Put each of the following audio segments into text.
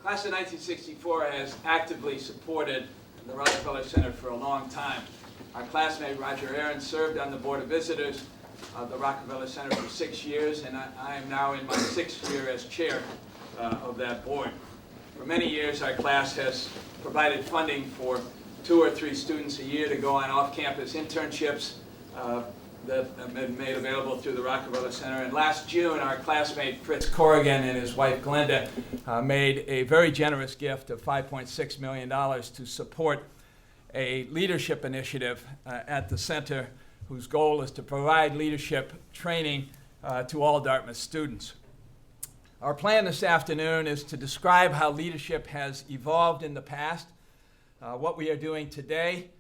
Class of 1964 has actively supported the Rockefeller Center for a long time. Our classmate Roger Aaron served on the Board of Visitors of the Rockefeller Center for 6 years, and I am now in my 6th year as chair of that board. For many years, our class has provided funding for 2 or 3 students a year to go on off-campus internships that have been made available through the Rockefeller Center. And last June, our classmate Fritz Corrigan and his wife Glenda made a very generous gift of $5.6 million to support a leadership initiative at the center whose goal is to provide leadership training to all Dartmouth students. Our plan this afternoon is to describe how leadership has evolved in the past, what we are doing today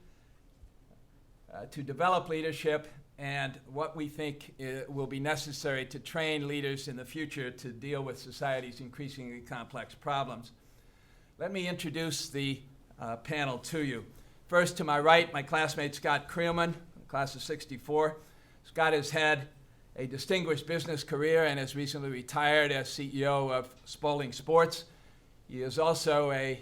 to develop leadership, and what we think will be necessary to train leaders in the future to deal with society's increasingly complex problems. Let me introduce the panel to you. First, to my right, my classmate Scott CREELMAN, class of '64. Scott has had a distinguished business career and has recently retired as CEO of Spaulding Sports. He is also a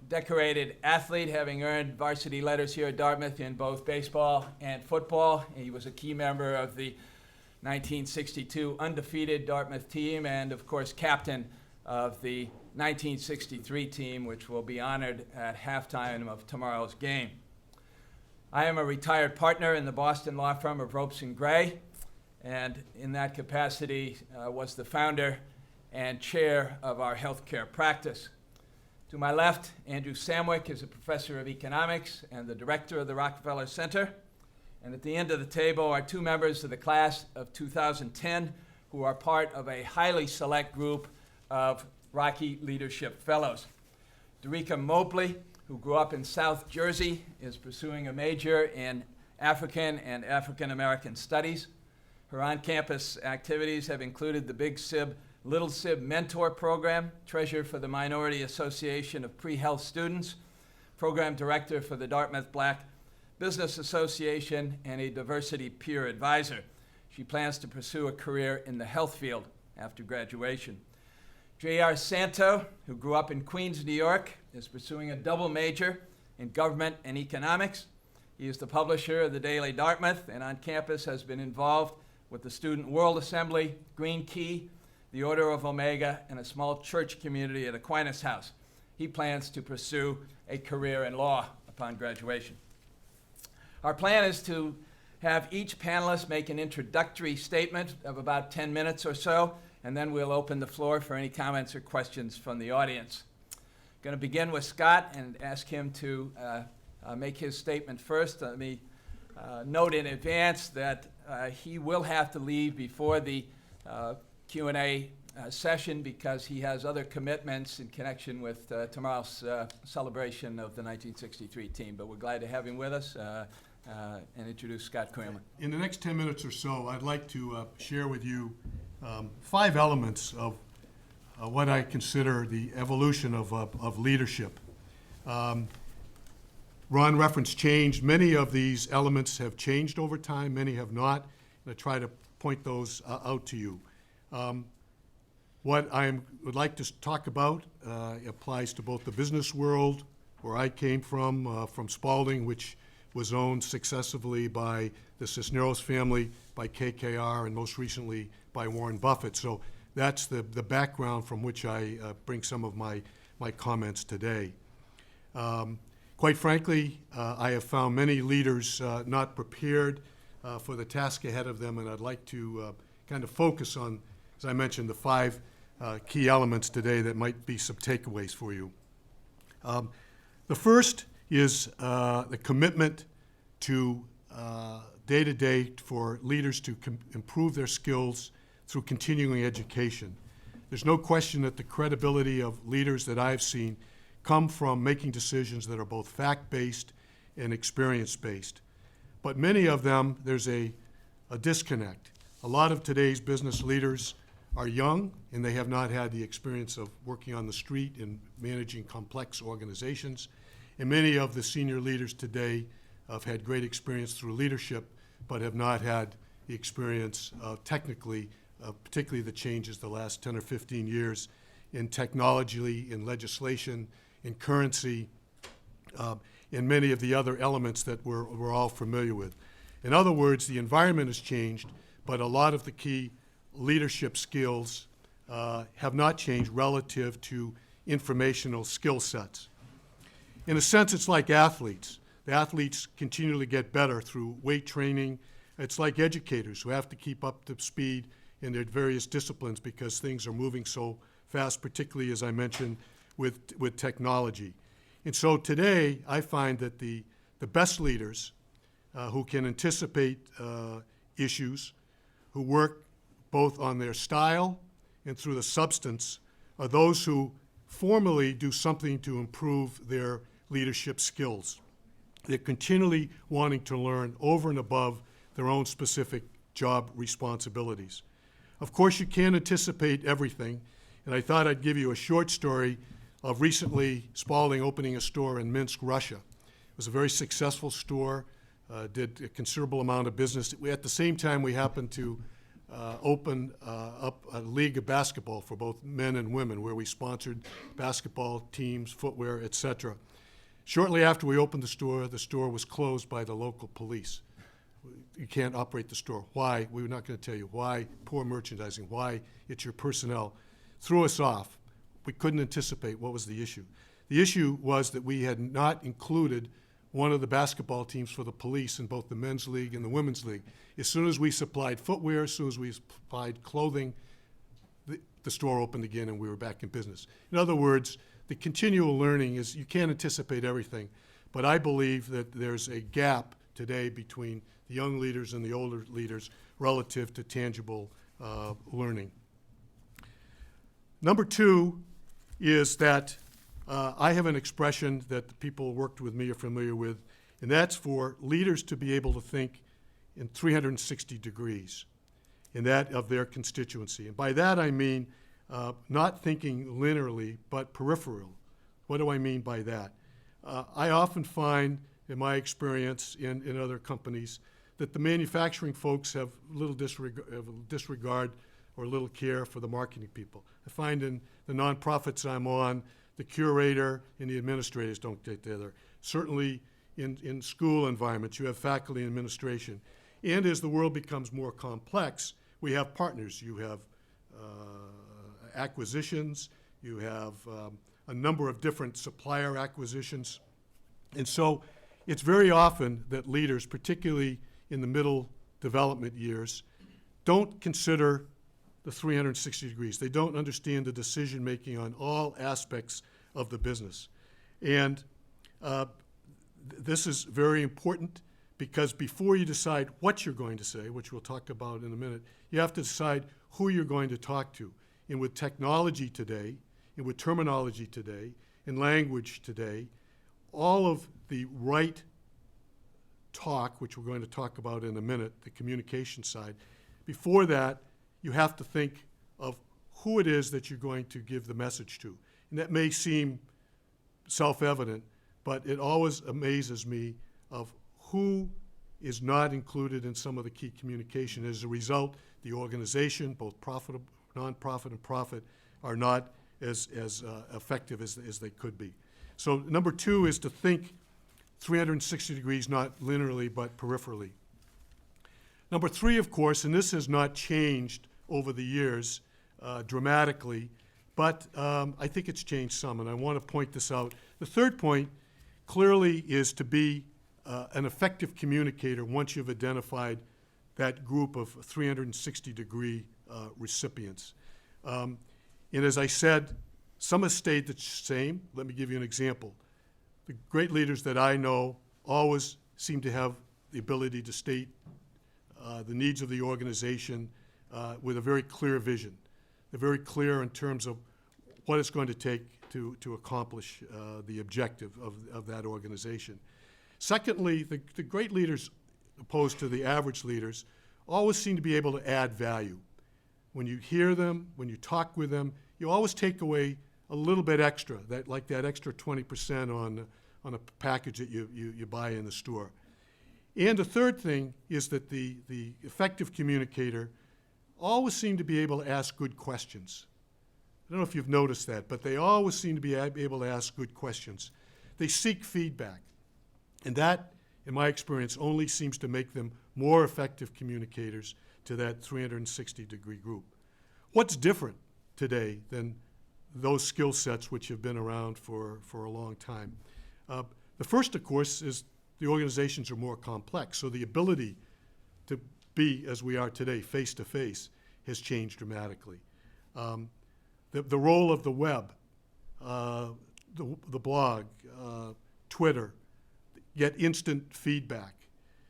decorated athlete, having earned varsity letters here at Dartmouth in both baseball and football. He was a key member of the 1962 undefeated Dartmouth team and, of course, captain of the 1963 team, which will be honored at halftime of tomorrow's game. I am a retired partner in the Boston law firm of Ropes & Gray, and in that capacity was the founder and chair of our healthcare practice. To my left, Andrew SAMWICK is a professor of economics and the director of the Rockefeller Center. And at the end of the table are 2 members of the class of 2010 who are part of a highly select group of Rocky Leadership Fellows. DERIKKA Mobley, who grew up in South Jersey, is pursuing a major in African and African American studies. Her on-campus activities have included the Big Sib Little Sib Mentor Program, treasurer for the Minority Association of Pre-Health Students, program director for the Dartmouth Black Business Association, and a diversity peer advisor. She plans to pursue a career in the health field after graduation. J.R. SANTO, who grew up in Queens, New York, is pursuing a double major in government and economics. He is the publisher of the Daily Dartmouth and on campus has been involved with the Student World Assembly, Green Key, the Order of Omega, and a small church community at Aquinas House. He plans to pursue a career in law upon graduation. Our plan is to have each panelist make an introductory statement of about 10 minutes or so, and then we'll open the floor for any comments or questions from the audience. I'm going to begin with Scott and ask him to make his statement first. Let me note in advance that he will have to leave before the Q&A session because he has other commitments in connection with tomorrow's celebration of the 1963 team. But we're glad to have him with us and introduce Scott CREELMAN. In the next 10 minutes or so, I'd like to share with you 5 elements of what I consider the evolution of leadership. Ron referenced change. Many of these elements have changed over time, many have not. And I try to point those out to you. What I would like to talk about applies to both the business world, where I came from Spaulding, which was owned successively by the Cisneros family, by KKR, and most recently by Warren Buffett. So that's the background from which I bring some of my comments today. Quite frankly, I have found many leaders not prepared for the task ahead of them, and I'd like to kind of focus on, as I mentioned, the 5 key elements today that might be some takeaways for you. The first is the commitment to day-to-day for leaders to improve their skills through continuing education. There's no question that the credibility of leaders that I've seen come from making decisions that are both fact-based and experience-based. But many of them, there's a disconnect. A lot of today's business leaders are young and they have not had the experience of working on the street and managing complex organizations. And many of the senior leaders today have had great experience through leadership, but have not had the experience technically, particularly the changes the last 10 or 15 years in technology, in legislation, in currency, and many of the other elements that we're all familiar with. In other words, the environment has changed, but a lot of the key leadership skills have not changed relative to informational skill sets. In a sense, it's like athletes. The athletes continually get better through weight training. It's like educators who have to keep up to speed in their various disciplines because things are moving so fast, particularly, as I mentioned, with technology. And so today, I find that the best leaders who can anticipate issues, who work both on their style and through the substance, are those who formally do something to improve their leadership skills. They're continually wanting to learn over and above their own specific job responsibilities. Of course, you can't anticipate everything, and I thought I'd give you a short story of recently Spaulding opening a store in Minsk, Russia. It was a very successful store, did a considerable amount of business. At the same time, we happened to open up a league of basketball for both men and women, where we sponsored basketball teams, footwear, etc. Shortly after we opened the store was closed by the local police. You can't operate the store. Why? We're not going to tell you. Why? Poor merchandising. Why? It's your personnel. Threw us off. We couldn't anticipate what was the issue. The issue was that we had not included one of the basketball teams for the police in both the men's league and the women's league. As soon as we supplied footwear, as soon as we supplied clothing, the store opened again and we were back in business. In other words, the continual learning is, you can't anticipate everything, but I believe that there's a gap today between the young leaders and the older leaders relative to tangible learning. Number two is that I have an expression that the people who worked with me are familiar with, and that's for leaders to be able to think in 360 degrees in that of their constituency. And by that I mean not thinking linearly, but peripheral. What do I mean by that? I often find, in my experience in other companies, that the manufacturing folks have little disregard or little care for the marketing people. I find in the nonprofits I'm on, the curator and the administrators don't get together. Certainly in school environments, you have faculty and administration. And as the world becomes more complex, we have partners. You have acquisitions, you have a number of different supplier acquisitions. And so it's very often that leaders, particularly in the middle development years, don't consider the 360 degrees. They don't understand the decision-making on all aspects of the business. And this is very important because before you decide what you're going to say, which we'll talk about in a minute, you have to decide who you're going to talk to. And with technology today, and with terminology today, and language today, all of the right talk, which we're going to talk about in a minute, the communication side, before that, you have to think of who it is that you're going to give the message to. And that may seem self-evident, but it always amazes me of who is not included in some of the key communication. As a result, the organization, both profitable, nonprofit and profit, are not as effective as they could be. So number two is to think 360 degrees, not linearly, but peripherally. Number three, of course, and this has not changed over the years dramatically, but I think it's changed some, and I want to point this out. The third point clearly is to be an effective communicator once you've identified that group of 360-degree recipients. And as I said, some have stayed the same. Let me give you an example. The great leaders that I know always seem to have the ability to state the needs of the organization with a very clear vision. They're very clear in terms of what it's going to take to accomplish the objective of that organization. Secondly, the great leaders, opposed to the average leaders, always seem to be able to add value. When you hear them, when you talk with them, you always take away a little bit extra, like that extra 20% on a package that you buy in the store. And the third thing is that the effective communicator always seems to be able to ask good questions. I don't know if you've noticed that, but they always seem to be able to ask good questions. They seek feedback. And that, in my experience, only seems to make them more effective communicators to that 360-degree group. What's different today than those skill sets which have been around for a long time? The first, of course, is the organizations are more complex, so the ability to be, as we are today, face-to-face, has changed dramatically. The role of the web, the blog, Twitter, get instant feedback.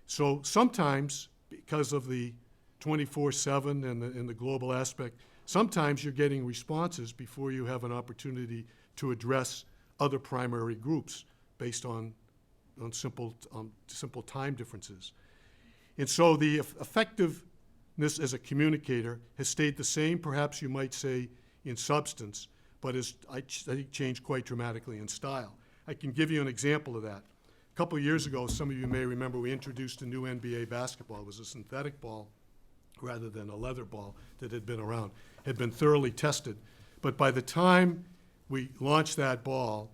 So sometimes, because of the 24/7 and the global aspect, sometimes you're getting responses before you have an opportunity to address other primary groups based on simple time differences. And so the effectiveness as a communicator has stayed the same, perhaps you might say, in substance, but has, I think, changed quite dramatically in style. I can give you an example of that. A couple of years ago, some of you may remember, we introduced a new NBA basketball. It was a synthetic ball rather than a leather ball that had been around, had been thoroughly tested. But by the time we launched that ball,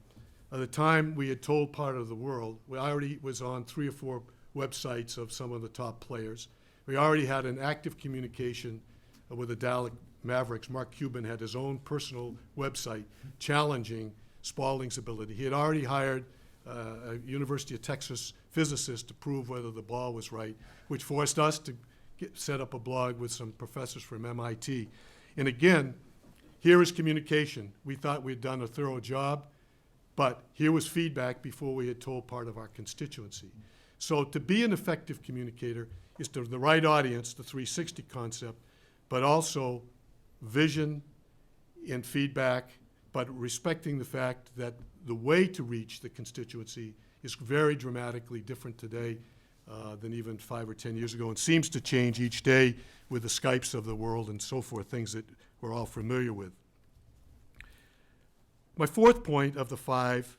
by the time we had told part of the world, we already was on 3 or 4 websites of some of the top players. We already had an active communication with the Dallas Mavericks. Mark Cuban had his own personal website challenging Spaulding's ability. He had already hired a University of Texas physicist to prove whether the ball was right, which forced us to set up a blog with some professors from MIT. And again, here is communication. We thought we'd done a thorough job, but here was feedback before we had told part of our constituency. So to be an effective communicator is to the right audience, the 360 concept, but also vision and feedback, but respecting the fact that the way to reach the constituency is very dramatically different today than even 5 or 10 years ago, and seems to change each day with the Skypes of the world and so forth, things that we're all familiar with. My fourth point of the 5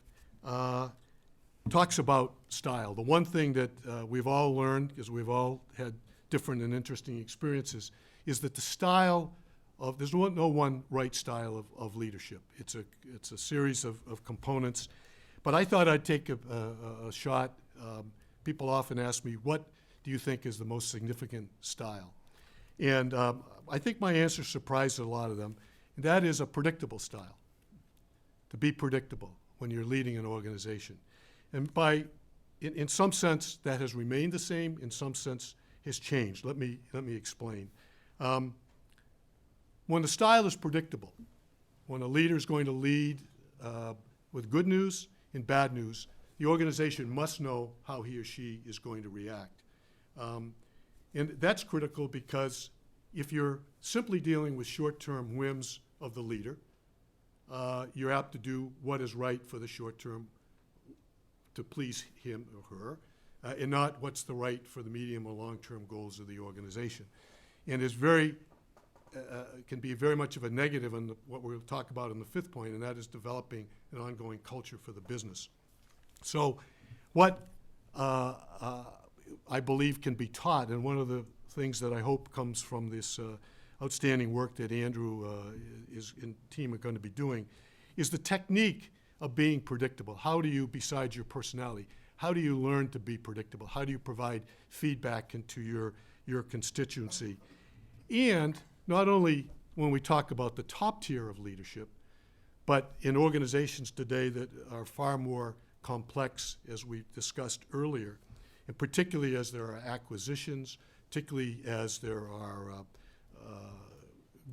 talks about style. The one thing that we've all learned, because we've all had different and interesting experiences, is that the style of, there's no one right style of leadership. It's a series of components. But I thought I'd take a shot. People often ask me, what do you think is the most significant style? And I think my answer surprised a lot of them, and that is a predictable style. To be predictable when you're leading an organization. And in some sense, that has remained the same, in some sense, has changed. Let me explain. When the style is predictable, when a leader is going to lead with good news and bad news, the organization must know how he or she is going to react. And that's critical because if you're simply dealing with short-term whims of the leader, you're apt to do what is right for the short term to please him or her, and not what's the right for the medium or long-term goals of the organization. And it's can be very much of a negative on what we'll talk about in the 5th point, and that is developing an ongoing culture for the business. So what I believe can be taught, and one of the things that I hope comes from this outstanding work that Andrew and team are going to be doing, is the technique of being predictable. How do you, besides your personality, how do you learn to be predictable? How do you provide feedback into your constituency? And not only when we talk about the top tier of leadership, but in organizations today that are far more complex, as we discussed earlier, and particularly as there are acquisitions, particularly as there are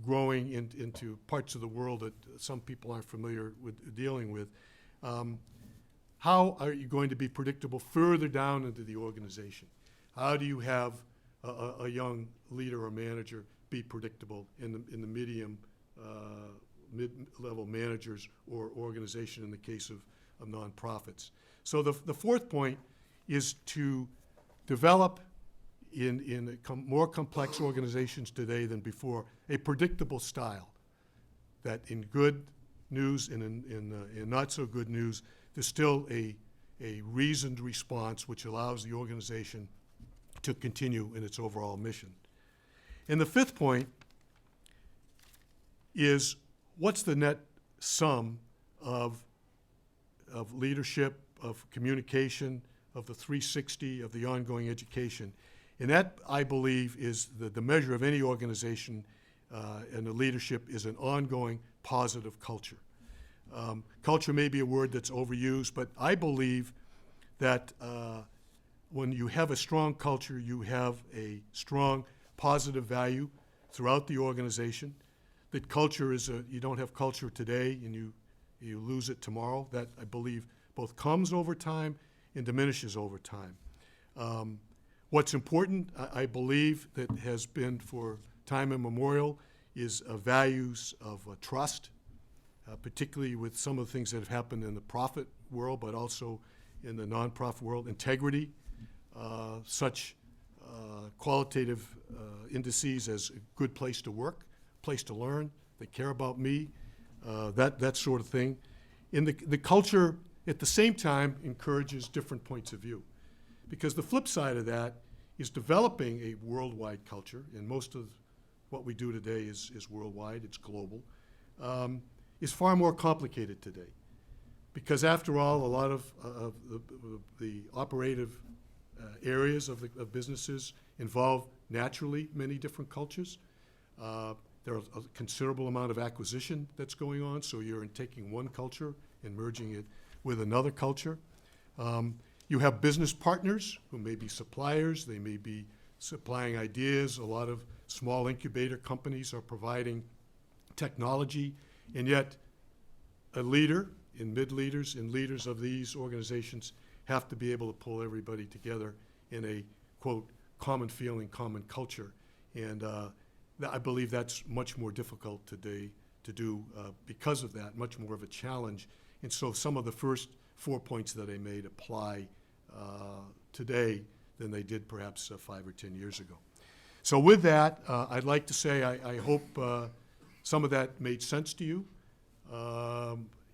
growing into parts of the world that some people aren't familiar with dealing with. How are you going to be predictable further down into the organization? How do you have a young leader or manager be predictable in the mid-level managers or organization in the case of nonprofits? So the 4th point is to develop in more complex organizations today than before, a predictable style that in good news and in not so good news, there's still a reasoned response which allows the organization to continue in its overall mission. And the 5th point is what's the net sum of leadership, of communication, of the 360, of the ongoing education? And that, I believe, is the measure of any organization, and the leadership is an ongoing positive culture. Culture may be a word that's overused, but I believe that when you have a strong culture, you have a strong positive value throughout the organization. That culture is you don't have culture today and you lose it tomorrow. That, I believe, both comes over time and diminishes over time. What's important, I believe, that has been for time immemorial is values of trust, particularly with some of the things that have happened in the profit world, but also in the nonprofit world. Integrity, such qualitative indices as a good place to work, place to learn, they care about me, that sort of thing. And the culture, at the same time, encourages different points of view. Because the flip side of that is developing a worldwide culture, and most of what we do today is worldwide, it's global, is far more complicated today. Because after all, a lot of the operative areas of businesses involve naturally many different cultures. There's a considerable amount of acquisition that's going on, so you're taking one culture and merging it with another culture. You have business partners who may be suppliers, they may be supplying ideas. A lot of small incubator companies are providing technology, and yet a leader and mid-leaders and leaders of these organizations have to be able to pull everybody together in a, quote, common feeling, common culture. And I believe that's much more difficult today to do because of that, much more of a challenge. And so some of the first 4 points that I made apply today than they did perhaps 5 or 10 years ago. So with that, I'd like to say I hope some of that made sense to you.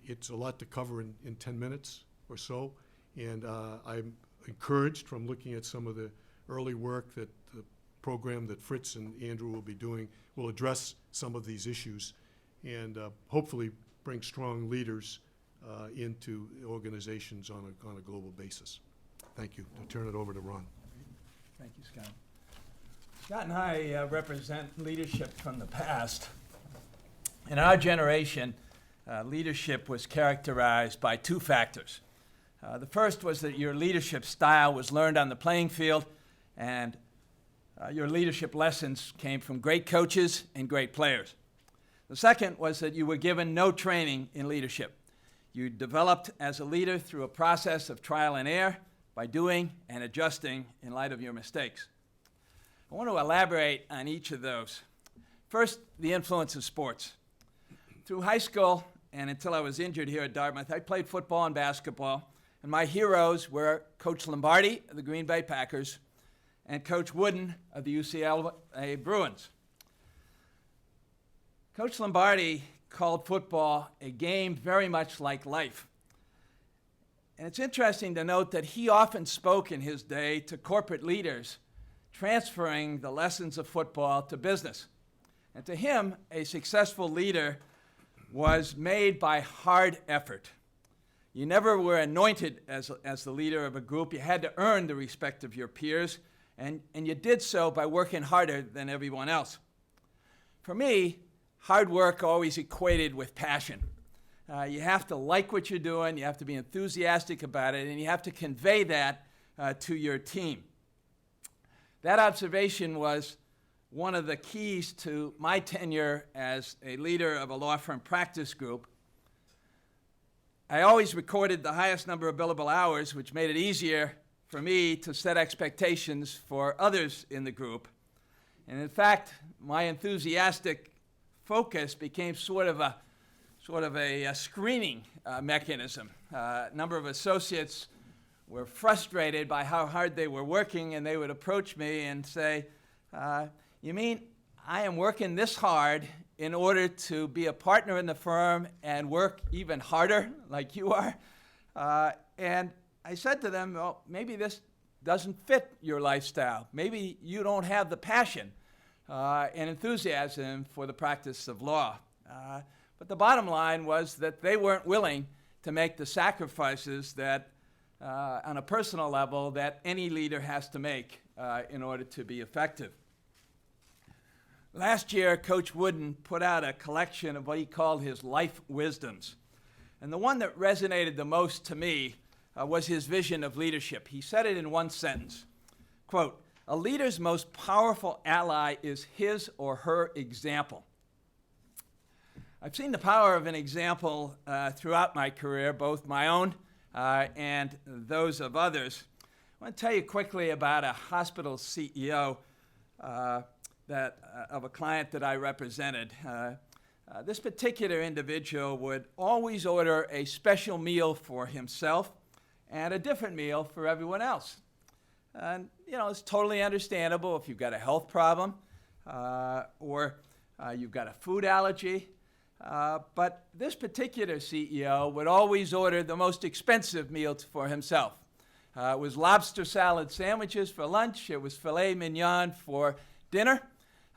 It's a lot to cover in 10 minutes or so, and I'm encouraged from looking at some of the early work that the program that Fritz and Andrew will be doing will address some of these issues and hopefully bring strong leaders into organizations on a global basis. Thank you. I'll turn it over to Ron. Thank you, Scott. Scott and I represent leadership from the past. In our generation, leadership was characterized by two factors. The first was that your leadership style was learned on the playing field, and your leadership lessons came from great coaches and great players. The second was that you were given no training in leadership. You developed as a leader through a process of trial and error by doing and adjusting in light of your mistakes. I want to elaborate on each of those. First, the influence of sports. Through high school and until I was injured here at Dartmouth, I played football and basketball, and my heroes were Coach Lombardi of the Green Bay Packers and Coach Wooden of the UCLA Bruins. Coach Lombardi called football a game very much like life. And it's interesting to note that he often spoke in his day to corporate leaders, transferring the lessons of football to business. And to him, a successful leader was made by hard effort. You never were anointed as the leader of a group. You had to earn the respect of your peers, and you did so by working harder than everyone else. For me, hard work always equated with passion. You have to like what you're doing, you have to be enthusiastic about it, and you have to convey that to your team. That observation was one of the keys to my tenure as a leader of a law firm practice group. I always recorded the highest number of billable hours, which made it easier for me to set expectations for others in the group. And in fact, my enthusiastic focus became sort of a screening mechanism. A number of associates were frustrated by how hard they were working, and they would approach me and say, you mean I am working this hard in order to be a partner in the firm and work even harder like you are? And I said to them, well, maybe this doesn't fit your lifestyle. Maybe you don't have the passion and enthusiasm for the practice of law. But the bottom line was that they weren't willing to make the sacrifices that, on a personal level, that any leader has to make in order to be effective. Last year, Coach Wooden put out a collection of what he called his life wisdoms. And the one that resonated the most to me was his vision of leadership. He said it in one sentence, quote, "A leader's most powerful ally is his or her example." I've seen the power of an example throughout my career, both my own and those of others. I want to tell you quickly about a hospital CEO of a client that I represented. This particular individual would always order a special meal for himself and a different meal for everyone else. And, it's totally understandable if you've got a health problem or you've got a food allergy. But this particular CEO would always order the most expensive meal for himself. It was lobster salad sandwiches for lunch. It was filet mignon for dinner.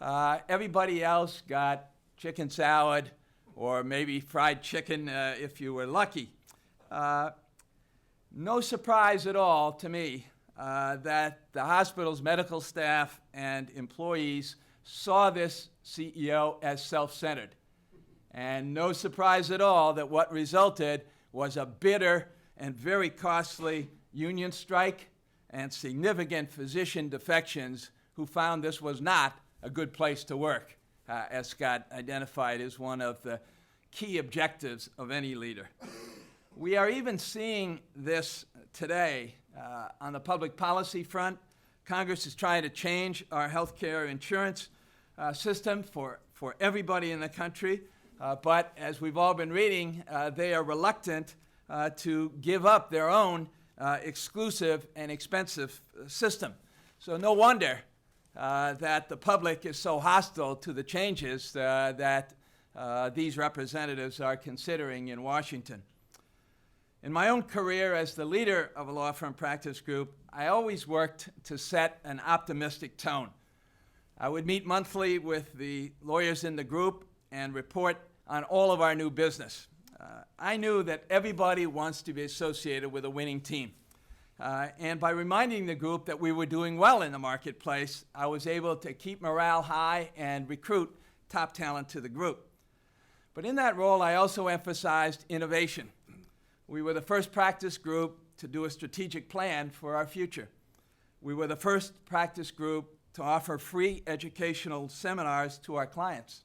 Everybody else got chicken salad or maybe fried chicken if you were lucky. No surprise at all to me that the hospital's medical staff and employees saw this CEO as self-centered. And no surprise at all that what resulted was a bitter and very costly union strike and significant physician defections who found this was not a good place to work, as Scott identified as one of the key objectives of any leader. We are even seeing this today on the public policy front. Congress is trying to change our health care insurance system for everybody in the country. But as we've all been reading, they are reluctant to give up their own exclusive and expensive system. So no wonder that the public is so hostile to the changes that these representatives are considering in Washington. In my own career as the leader of a law firm practice group, I always worked to set an optimistic tone. I would meet monthly with the lawyers in the group and report on all of our new business. I knew that everybody wants to be associated with a winning team. And by reminding the group that we were doing well in the marketplace, I was able to keep morale high and recruit top talent to the group. But in that role, I also emphasized innovation. We were the first practice group to do a strategic plan for our future. We were the first practice group to offer free educational seminars to our clients.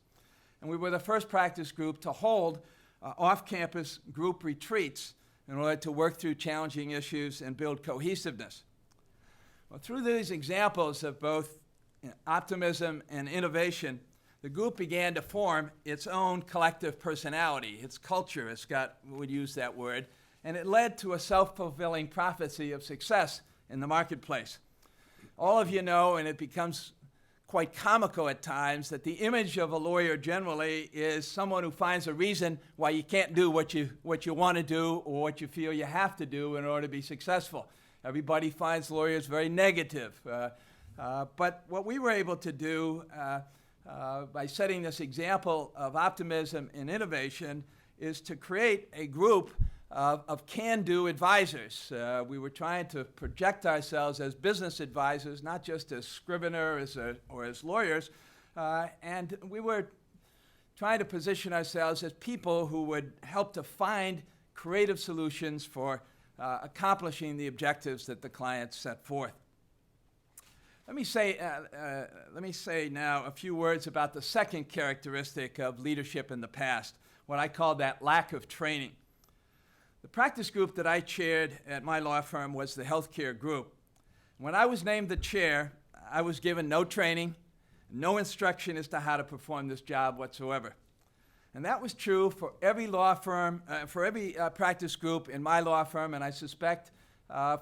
And we were the first practice group to hold off-campus group retreats in order to work through challenging issues and build cohesiveness. Well, through these examples of both optimism and innovation, the group began to form its own collective personality, its culture, as Scott would use that word, and it led to a self-fulfilling prophecy of success in the marketplace. All of you know, and it becomes quite comical at times, that the image of a lawyer generally is someone who finds a reason why you can't do what you want to do or what you feel you have to do in order to be successful. Everybody finds lawyers very negative. But what we were able to do by setting this example of optimism and innovation is to create a group of can-do advisors. We were trying to project ourselves as business advisors, not just as scriveners or as lawyers, and we were trying to position ourselves as people who would help to find creative solutions for accomplishing the objectives that the clients set forth. Let me say now a few words about the second characteristic of leadership in the past, what I call that lack of training. The practice group that I chaired at my law firm was the healthcare group. When I was named the chair, I was given no training, no instruction as to how to perform this job whatsoever. And that was true for every law firm, for every practice group in my law firm, and I suspect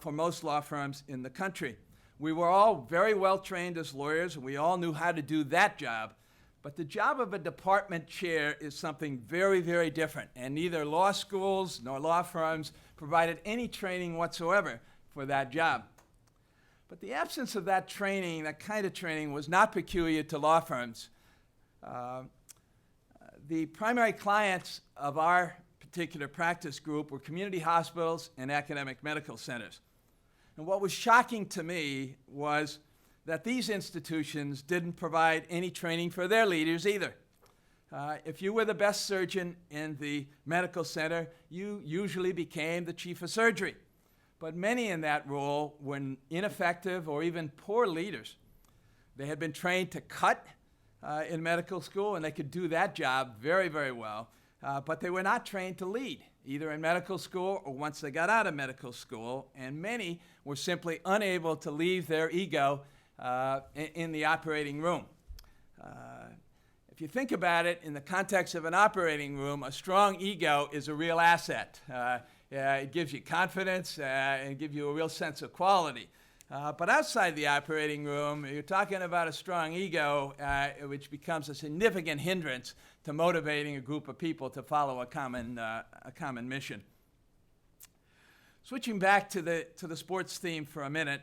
for most law firms in the country. We were all very well trained as lawyers, and we all knew how to do that job. But the job of a department chair is something very, very different, and neither law schools nor law firms provided any training whatsoever for that job. But the absence of that training, that kind of training, was not peculiar to law firms. the primary clients of our particular practice group were community hospitals and academic medical centers. And what was shocking to me was that these institutions didn't provide any training for their leaders either. If you were the best surgeon in the medical center, you usually became the chief of surgery. But many in that role were ineffective or even poor leaders. They had been trained to cut in medical school, and they could do that job very, very well. But they were not trained to lead, either in medical school or once they got out of medical school. And many were simply unable to leave their ego in the operating room. If you think about it, in the context of an operating room, a strong ego is a real asset. It gives you confidence and gives you a real sense of quality. But outside the operating room, you're talking about a strong ego, which becomes a significant hindrance to motivating a group of people to follow a common mission. Switching back to the sports theme for a minute,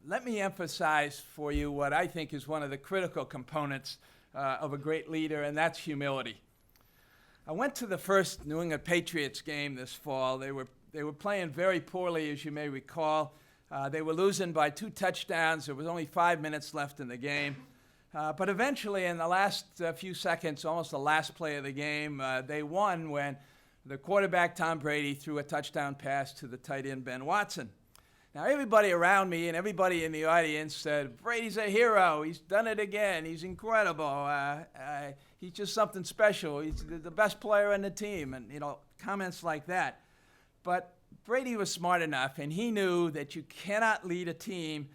let me emphasize for you what I think is one of the critical components of a great leader, and that's humility. I went to the first New England Patriots game this fall. They were playing very poorly, as you may recall. They were losing by 2 touchdowns. There was only 5 minutes left in the game. But eventually, in the last few seconds, almost the last play of the game, they won when the quarterback, Tom Brady, threw a touchdown pass to the tight end, Ben Watson. Now, everybody around me and everybody in the audience said, Brady's a hero. He's done it again. He's incredible. He's just something special. He's the best player on the team, and, comments like that. But Brady was smart enough, and he knew that you cannot lead a team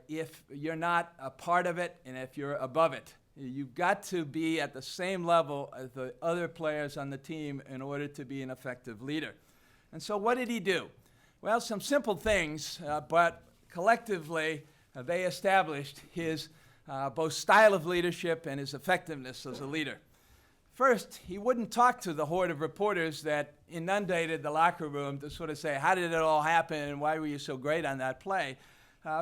if you're not a part of it and if you're above it. You've got to be at the same level as the other players on the team in order to be an effective leader. And so what did he do? Well, some simple things, but collectively they established his both style of leadership and his effectiveness as a leader. First, he wouldn't talk to the horde of reporters that inundated the locker room to sort of say, how did it all happen and why were you so great on that play?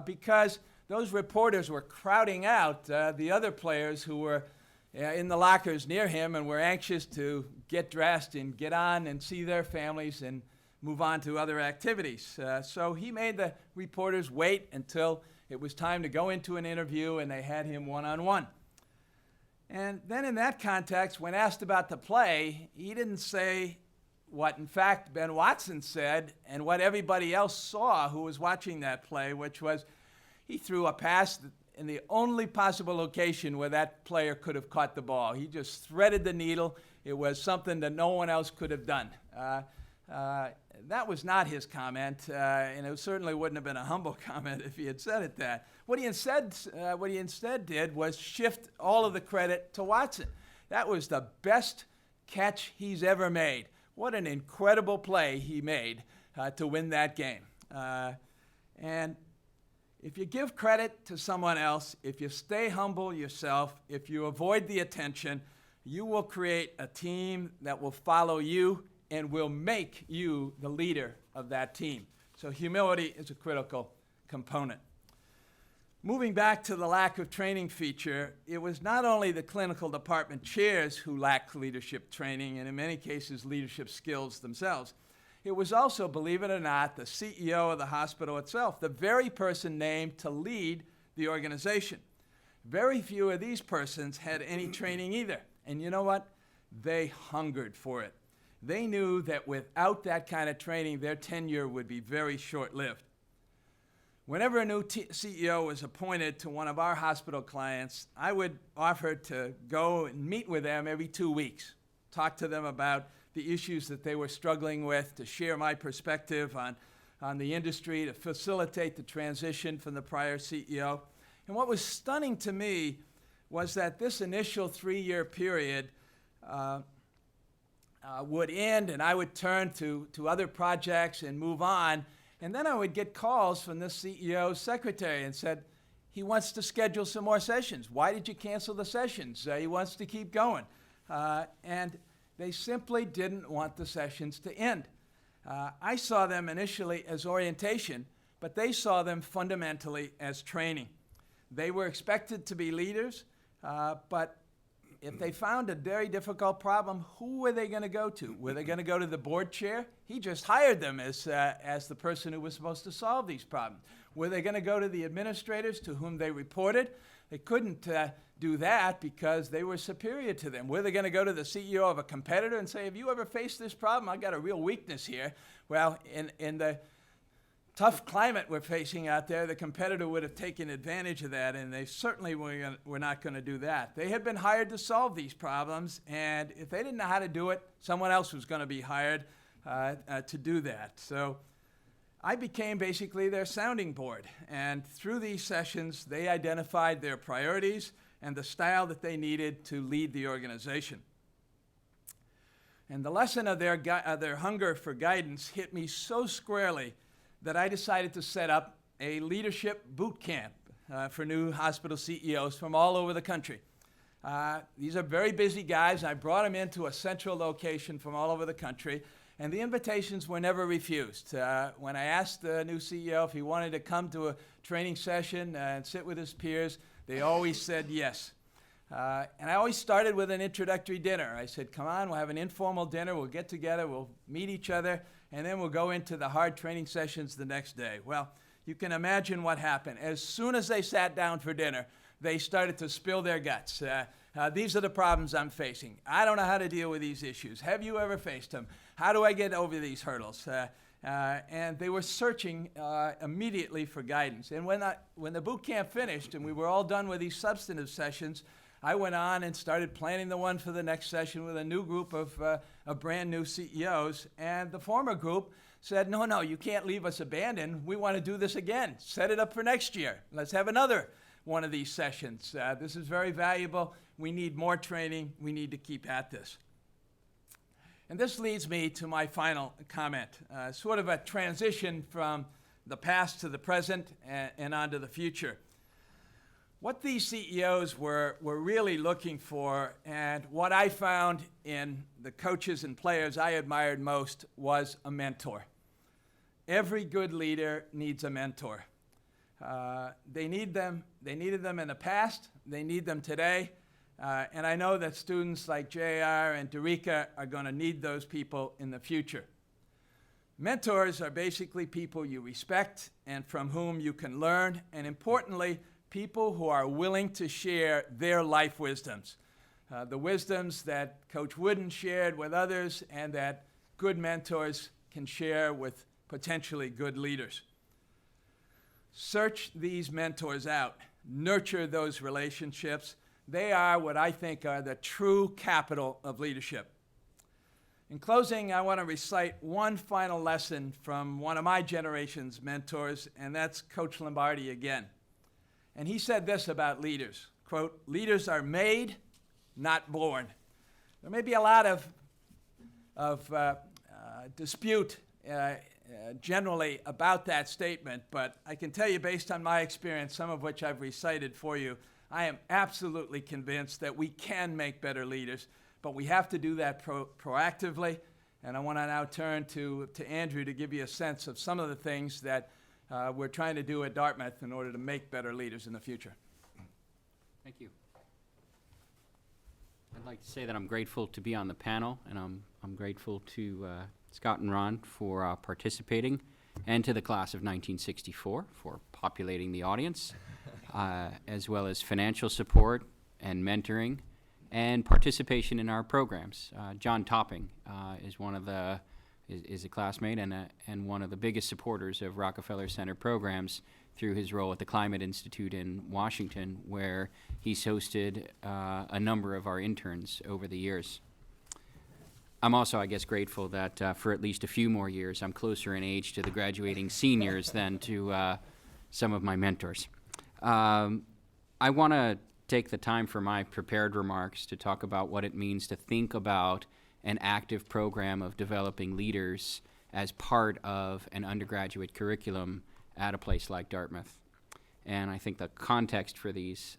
Because those reporters were crowding out the other players who were in the lockers near him and were anxious to get dressed and get on and see their families and move on to other activities. So he made the reporters wait until it was time to go into an interview, and they had him one-on-one. And then in that context, when asked about the play, he didn't say what, in fact, Ben Watson said and what everybody else saw who was watching that play, which was he threw a pass in the only possible location where that player could have caught the ball. He just threaded the needle. It was something that no one else could have done. That was not his comment, and it certainly wouldn't have been a humble comment if he had said it that. What he instead did was shift all of the credit to Watson. That was the best catch he's ever made. What an incredible play he made to win that game. And if you give credit to someone else, if you stay humble yourself, if you avoid the attention, you will create a team that will follow you and will make you the leader of that team. So humility is a critical component. Moving back to the lack of training feature, it was not only the clinical department chairs who lacked leadership training and in many cases leadership skills themselves. It was also, believe it or not, the CEO of the hospital itself, the very person named to lead the organization. Very few of these persons had any training either. And you know what? They hungered for it. They knew that without that kind of training, their tenure would be very short-lived. Whenever a new CEO was appointed to one of our hospital clients, I would offer to go and meet with them every 2 weeks, talk to them about the issues that they were struggling with, to share my perspective on the industry, to facilitate the transition from the prior CEO. And what was stunning to me was that this initial 3-year period would end, and I would turn to other projects and move on. And then I would get calls from the CEO's secretary and said, he wants to schedule some more sessions. Why did you cancel the sessions? He wants to keep going. And they simply didn't want the sessions to end. I saw them initially as orientation, but they saw them fundamentally as training. They were expected to be leaders, but if they found a very difficult problem, who were they going to go to? Were they going to go to the board chair? He just hired them as the person who was supposed to solve these problems. Were they going to go to the administrators to whom they reported? They couldn't do that because they were superior to them. Were they going to go to the CEO of a competitor and say, have you ever faced this problem? I've got a real weakness here. Well, in the tough climate we're facing out there, the competitor would have taken advantage of that, and they certainly were not going to do that. They had been hired to solve these problems, and if they didn't know how to do it, someone else was going to be hired to do that. So I became basically their sounding board, and through these sessions, they identified their priorities and the style that they needed to lead the organization. And the lesson of their hunger for guidance hit me so squarely that I decided to set up a leadership boot camp for new hospital CEOs from all over the country. These are very busy guys. I brought them into a central location from all over the country, and the invitations were never refused. When I asked the new CEO if he wanted to come to a training session and sit with his peers, they always said yes. And I always started with an introductory dinner. I said, come on, we'll have an informal dinner, we'll get together, we'll meet each other, and then we'll go into the hard training sessions the next day. Well, you can imagine what happened. As soon as they sat down for dinner, they started to spill their guts. These are the problems I'm facing. I don't know how to deal with these issues. Have you ever faced them? How do I get over these hurdles? And they were searching immediately for guidance. And when the boot camp finished and we were all done with these substantive sessions, I went on and started planning the one for the next session with a new group of brand new CEOs. And the former group said, no, you can't leave us abandoned. We want to do this again. Set it up for next year. Let's have another one of these sessions. This is very valuable. We need more training. We need to keep at this. And this leads me to my final comment, sort of a transition from the past to the present and on to the future. What these CEOs were really looking for, and what I found in the coaches and players I admired most, was a mentor. Every good leader needs a mentor. They needed them in the past, they need them today, and I know that students like JR and DERIKKA are going to need those people in the future. Mentors are basically people you respect and from whom you can learn, and importantly, people who are willing to share their life wisdoms, the wisdoms that Coach Wooden shared with others and that good mentors can share with potentially good leaders. Search these mentors out. Nurture those relationships. They are what I think are the true capital of leadership. In closing, I want to recite one final lesson from one of my generation's mentors, and that's Coach Lombardi again. And he said this about leaders, quote, leaders are made, not born. There may be a lot of dispute generally about that statement, but I can tell you based on my experience, some of which I've recited for you, I am absolutely convinced that we can make better leaders, but we have to do that proactively. And I want to now turn to Andrew to give you a sense of some of the things that we're trying to do at Dartmouth in order to make better leaders in the future. Thank you. I'd like to say that I'm grateful to be on the panel, and I'm grateful to Scott and Ron for participating, and to the class of 1964 for populating the audience, as well as financial support and mentoring and participation in our programs. John Topping is a classmate and one of the biggest supporters of Rockefeller Center programs through his role at the Climate Institute in Washington, where he's hosted a number of our interns over the years. I'm also, I guess, grateful that for at least a few more years, I'm closer in age to the graduating seniors than to some of my mentors. I want to take the time for my prepared remarks to talk about what it means to think about an active program of developing leaders as part of an undergraduate curriculum at a place like Dartmouth. And I think the context for these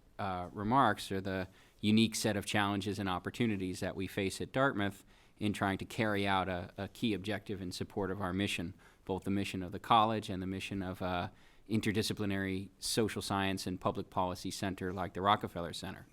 remarks are the unique set of challenges and opportunities that we face at Dartmouth in trying to carry out a key objective in support of our mission, both the mission of the college and the mission of interdisciplinary social science and public policy center like the Rockefeller Center.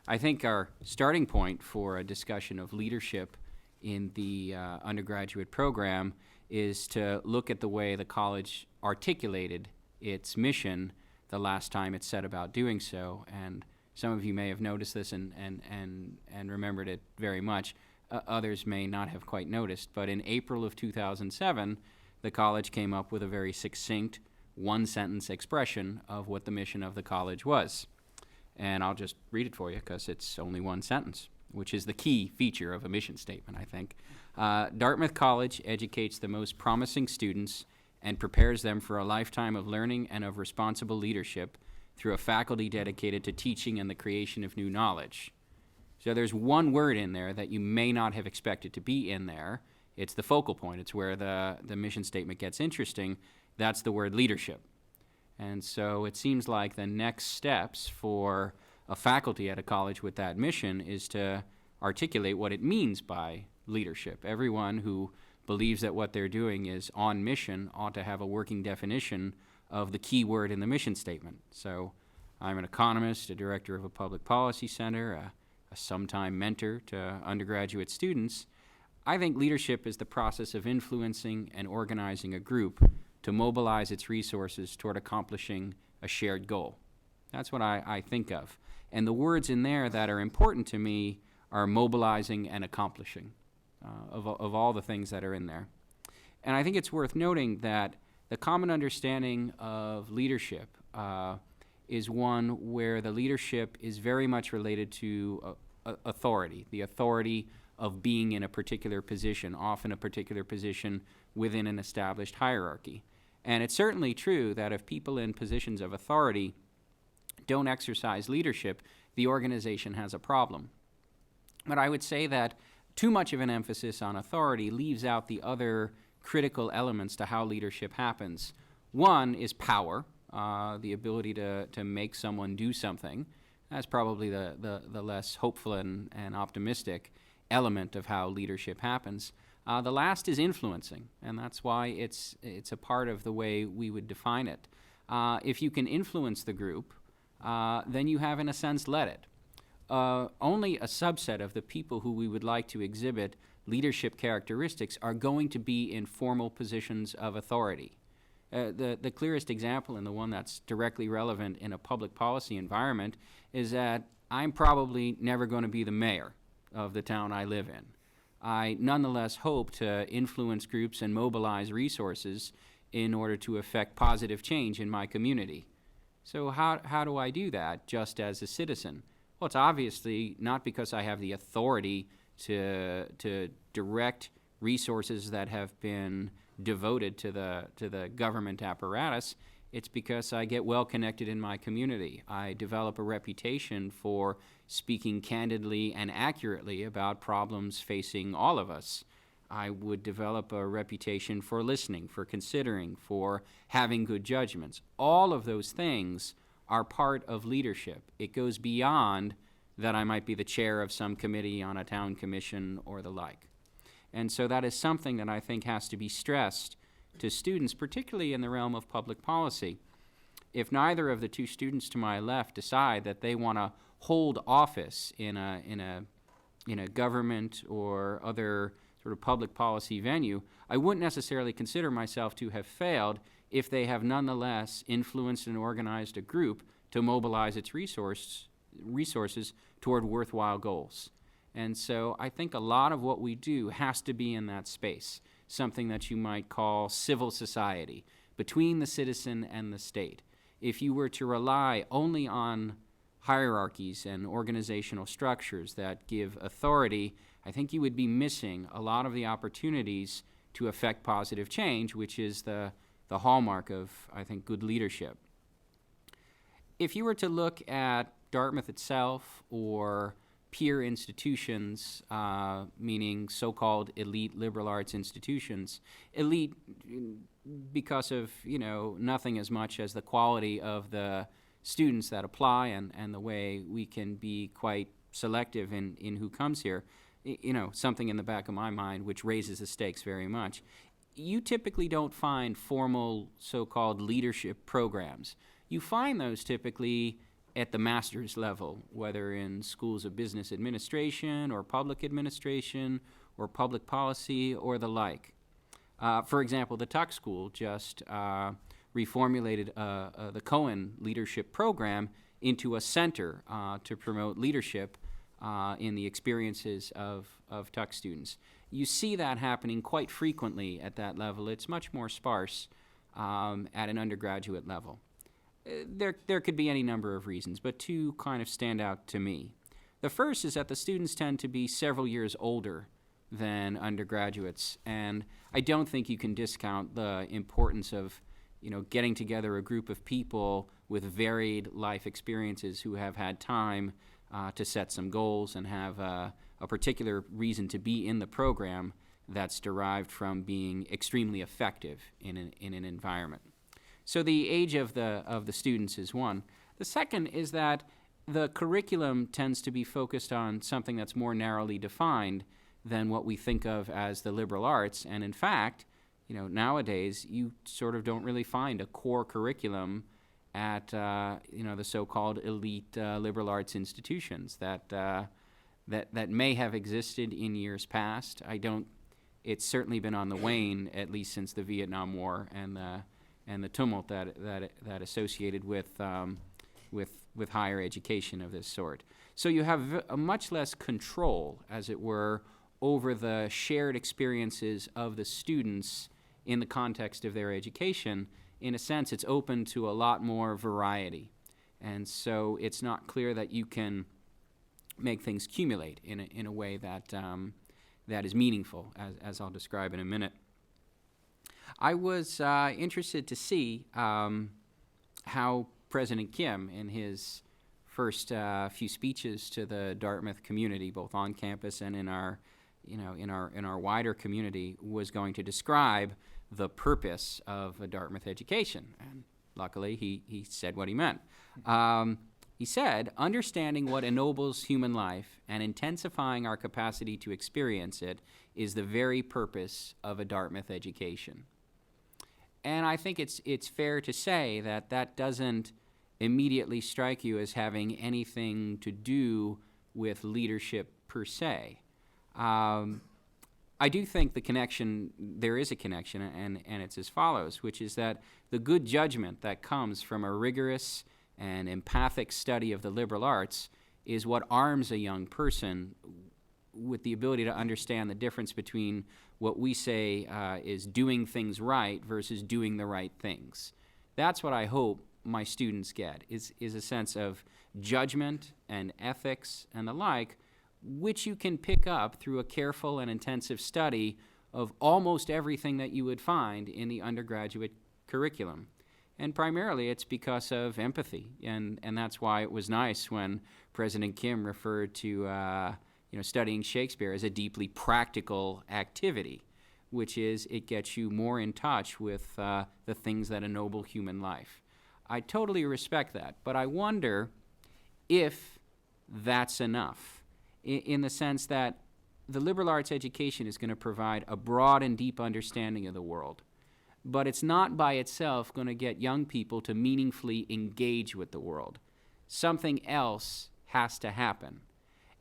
I think our starting point for a discussion of leadership in the undergraduate program is to look at the way the college articulated its mission the last time it set about doing so. And some of you may have noticed this and remembered it very much. Others may not have quite noticed. But in April of 2007, the college came up with a very succinct, one-sentence expression of what the mission of the college was. And I'll just read it for you because it's only one sentence, which is the key feature of a mission statement, I think. Dartmouth College educates the most promising students and prepares them for a lifetime of learning and of responsible leadership through a faculty dedicated to teaching and the creation of new knowledge. So there's one word in there that you may not have expected to be in there. It's the focal point. It's where the mission statement gets interesting. That's the word leadership. And so it seems like the next steps for a faculty at a college with that mission is to articulate what it means by leadership. Everyone who believes that what they're doing is on mission ought to have a working definition of the key word in the mission statement. So I'm an economist, a director of a public policy center, a sometime mentor to undergraduate students. I think leadership is the process of influencing and organizing a group to mobilize its resources toward accomplishing a shared goal. That's what I think of. And the words in there that are important to me are mobilizing and accomplishing, of all the things that are in there. And I think it's worth noting that the common understanding of leadership is one where the leadership is very much related to authority, the authority of being in a particular position, often a particular position within an established hierarchy. And it's certainly true that if people in positions of authority don't exercise leadership, the organization has a problem. But I would say that too much of an emphasis on authority leaves out the other critical elements to how leadership happens. One is power, the ability to make someone do something. That's probably the less hopeful and optimistic element of how leadership happens. The last is influencing, and that's why it's a part of the way we would define it. If you can influence the group, then you have, in a sense, led it. Only a subset of the people who we would like to exhibit leadership characteristics are going to be in formal positions of authority. The clearest example, and the one that's directly relevant in a public policy environment, is that I'm probably never going to be the mayor of the town I live in. I nonetheless hope to influence groups and mobilize resources in order to effect positive change in my community. So how do I do that just as a citizen? Well, it's obviously not because I have the authority to direct resources that have been devoted to the government apparatus. It's because I get well connected in my community. I develop a reputation for speaking candidly and accurately about problems facing all of us. I would develop a reputation for listening, for considering, for having good judgments. All of those things are part of leadership. It goes beyond that I might be the chair of some committee on a town commission or the like. And so that is something that I think has to be stressed to students, particularly in the realm of public policy. If neither of the two students to my left decide that they want to hold office in a government or other sort of public policy venue, I wouldn't necessarily consider myself to have failed if they have nonetheless influenced and organized a group to mobilize its resources toward worthwhile goals. And so I think a lot of what we do has to be in that space, something that you might call civil society, between the citizen and the state. If you were to rely only on hierarchies and organizational structures that give authority, I think you would be missing a lot of the opportunities to affect positive change, which is the hallmark of, I think, good leadership. If you were to look at Dartmouth itself or peer institutions, meaning so-called elite liberal arts institutions, elite because of, nothing as much as the quality of the students that apply and the way we can be quite selective in who comes here, something in the back of my mind which raises the stakes very much. You typically don't find formal so-called leadership programs. You find those typically at the master's level, whether in schools of business administration or public administration or public policy or the like. For example, the Tuck School just reformulated the Cohen Leadership Program into a center to promote leadership in the experiences of Tuck students. You see that happening quite frequently at that level. It's much more sparse at an undergraduate level. There could be any number of reasons, but two kind of stand out to me. The first is that the students tend to be several years older than undergraduates, and I don't think you can discount the importance of, you know, getting together a group of people with varied life experiences who have had time to set some goals and have a particular reason to be in the program that's derived from being extremely effective in an environment. So the age of the students is one. The second is that the curriculum tends to be focused on something that's more narrowly defined than what we think of as the liberal arts. And in fact, you know, nowadays you sort of don't really find a core curriculum at you know, the so-called elite liberal arts institutions that may have existed in years past. It's certainly been on the wane, at least since the Vietnam War and the tumult that associated with higher education of this sort. So you have a much less control, as it were, over the shared experiences of the students in the context of their education. In a sense, it's open to a lot more variety. And so it's not clear that you can make things accumulate in a way that is meaningful, as I'll describe in a minute. I was interested to see how President Kim, in his first few speeches to the Dartmouth community, both on campus and in our wider community, was going to describe the purpose of a Dartmouth education. And luckily, he said what he meant. He said, "Understanding what ennobles human life and intensifying our capacity to experience it is the very purpose of a Dartmouth education." And I think it's fair to say that doesn't immediately strike you as having anything to do with leadership per se. I do think there is a connection, and it's as follows, which is that the good judgment that comes from a rigorous and empathic study of the liberal arts is what arms a young person with the ability to understand the difference between what we say is doing things right versus doing the right things. That's what I hope my students get, is a sense of judgment and ethics and the like, which you can pick up through a careful and intensive study of almost everything that you would find in the undergraduate curriculum. And primarily it's because of empathy, and that's why it was nice when President Kim referred to studying Shakespeare as a deeply practical activity, which is it gets you more in touch with the things that ennoble human life. I totally respect that, but I wonder if that's enough, in the sense that the liberal arts education is going to provide a broad and deep understanding of the world, but it's not by itself going to get young people to meaningfully engage with the world. Something else has to happen.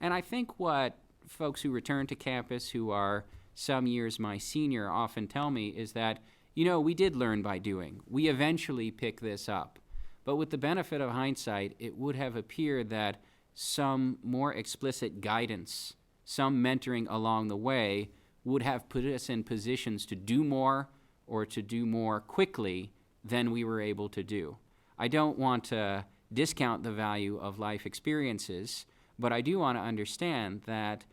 And I think what folks who return to campus who are some years my senior often tell me is that, we did learn by doing. We eventually pick this up. But with the benefit of hindsight, it would have appeared that some more explicit guidance, some mentoring along the way, would have put us in positions to do more or to do more quickly than we were able to do. I don't want to discount the value of life experiences, but I do want to understand that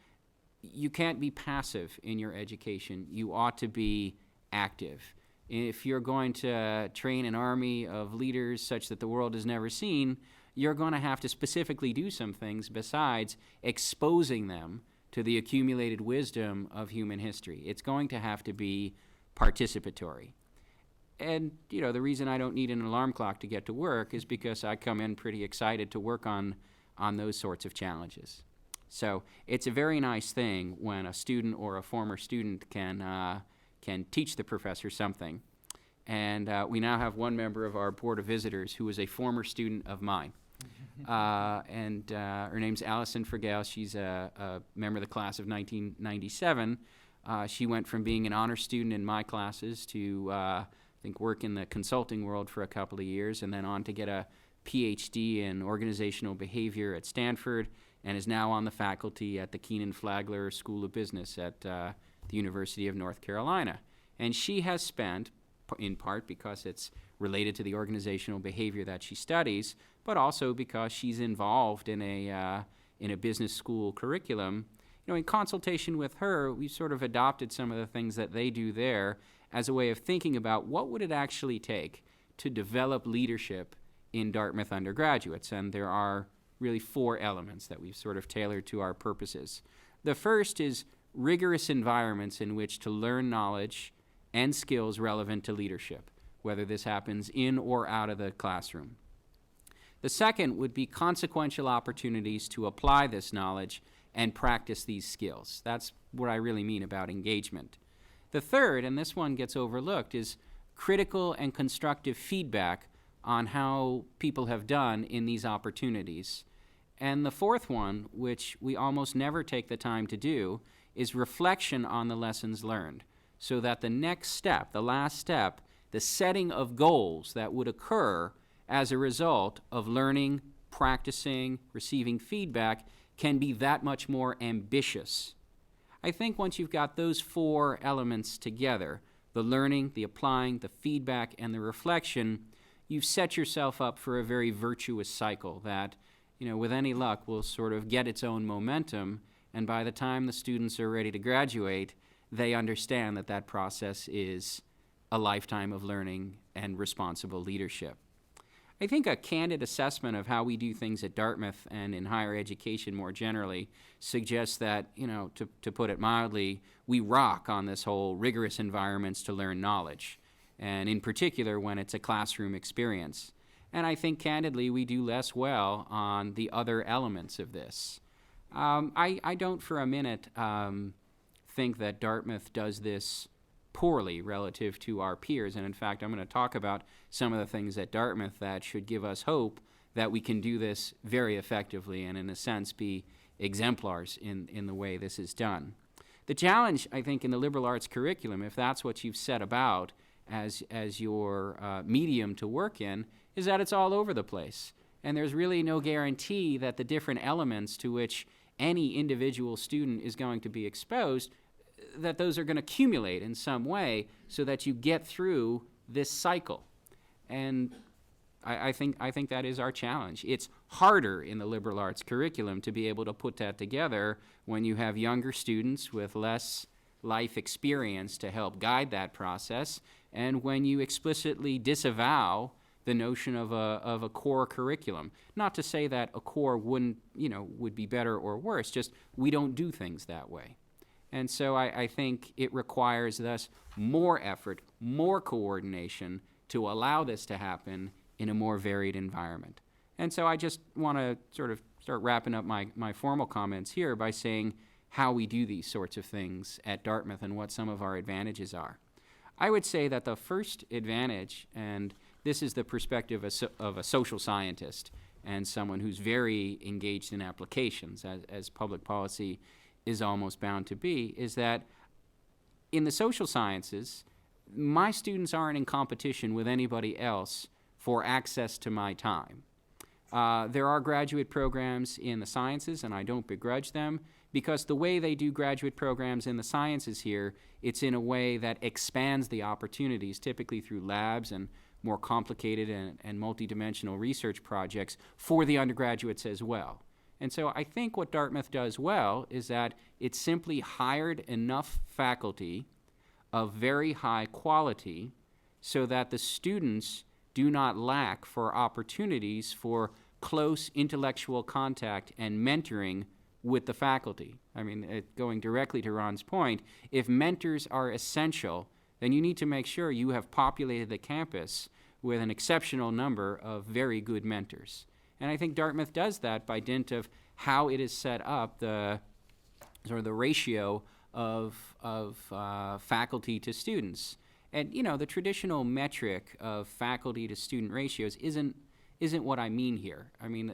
you can't be passive in your education. You ought to be active. If you're going to train an army of leaders such that the world has never seen, you're going to have to specifically do some things besides exposing them to the accumulated wisdom of human history. It's going to have to be participatory. And, the reason I don't need an alarm clock to get to work is because I come in pretty excited to work on those sorts of challenges. So it's a very nice thing when a student or a former student can teach the professor something. And we now have one member of our Board of Visitors who is a former student of mine. and her name's Allison Fergale. She's a member of the class of 1997. She went from being an honor student in my classes to, I think, work in the consulting world for a couple of years, and then on to get a PhD in organizational behavior at Stanford, and is now on the faculty at the Keenan Flagler School of Business at the University of North Carolina. And she has spent, in part because it's related to the organizational behavior that she studies, but also because she's involved in a business school curriculum. You know, in consultation with her, we've sort of adopted some of the things that they do there as a way of thinking about what would it actually take to develop leadership in Dartmouth undergraduates. And there are really 4 elements that we've sort of tailored to our purposes. The first is rigorous environments in which to learn knowledge and skills relevant to leadership, whether this happens in or out of the classroom. The second would be consequential opportunities to apply this knowledge and practice these skills. That's what I really mean about engagement. The third, and this one gets overlooked, is critical and constructive feedback on how people have done in these opportunities. And the fourth one, which we almost never take the time to do, is reflection on the lessons learned, so that the next step, the last step, the setting of goals that would occur as a result of learning, practicing, receiving feedback can be that much more ambitious. I think once you've got those 4 elements together, the learning, the applying, the feedback, and the reflection, you've set yourself up for a very virtuous cycle that, you know, with any luck will sort of get its own momentum, and by the time the students are ready to graduate, they understand that that process is a lifetime of learning and responsible leadership. I think a candid assessment of how we do things at Dartmouth and in higher education more generally suggests that, you know, to put it mildly, we rock on this whole rigorous environments to learn knowledge, and in particular when it's a classroom experience. And I think candidly we do less well on the other elements of this. I don't for a minute think that Dartmouth does this poorly relative to our peers, and in fact I'm going to talk about some of the things at Dartmouth that should give us hope that we can do this very effectively and in a sense be exemplars in the way this is done. The challenge, I think, in the liberal arts curriculum, if that's what you've set about as your medium to work in, is that it's all over the place, and there's really no guarantee that the different elements to which any individual student is going to be exposed, that those are going to accumulate in some way so that you get through this cycle. And I think that is our challenge. It's harder in the liberal arts curriculum to be able to put that together when you have younger students with less life experience to help guide that process, and when you explicitly disavow the notion of a core curriculum. Not to say that a core would be better or worse, just we don't do things that way. And so I think it requires thus more effort, more coordination to allow this to happen in a more varied environment. And so I just want to sort of start wrapping up my formal comments here by saying how we do these sorts of things at Dartmouth and what some of our advantages are. I would say that the first advantage, and this is the perspective of a social scientist and someone who's very engaged in applications, as public policy is almost bound to be, is that in the social sciences, my students aren't in competition with anybody else for access to my time. There are graduate programs in the sciences, and I don't begrudge them, because the way they do graduate programs in the sciences here, it's in a way that expands the opportunities, typically through labs and more complicated and multidimensional research projects for the undergraduates as well. And so I think what Dartmouth does well is that it simply hired enough faculty of very high quality so that the students do not lack for opportunities for close intellectual contact and mentoring with the faculty. I mean, going directly to Ron's point, if mentors are essential, then you need to make sure you have populated the campus with an exceptional number of very good mentors. And I think Dartmouth does that by dint of how it is set up, the sort of the ratio of faculty to students. And, you know, the traditional metric of faculty to student ratios isn't isn't what I mean here. I mean,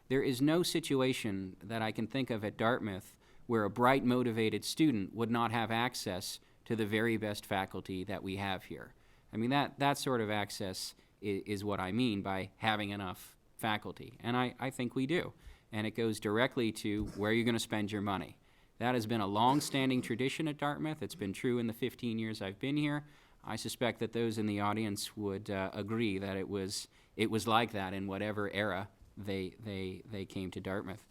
there is no situation that I can think of at Dartmouth where a bright, motivated student would not have access to the very best faculty that we have here. I mean, that sort of access is what I mean by having enough faculty, and I think we do. And it goes directly to where you're going to spend your money. That has been a long-standing tradition at Dartmouth. It's been true in the 15 years I've been here. I suspect that those in the audience would agree that it was like that in whatever era they came to Dartmouth.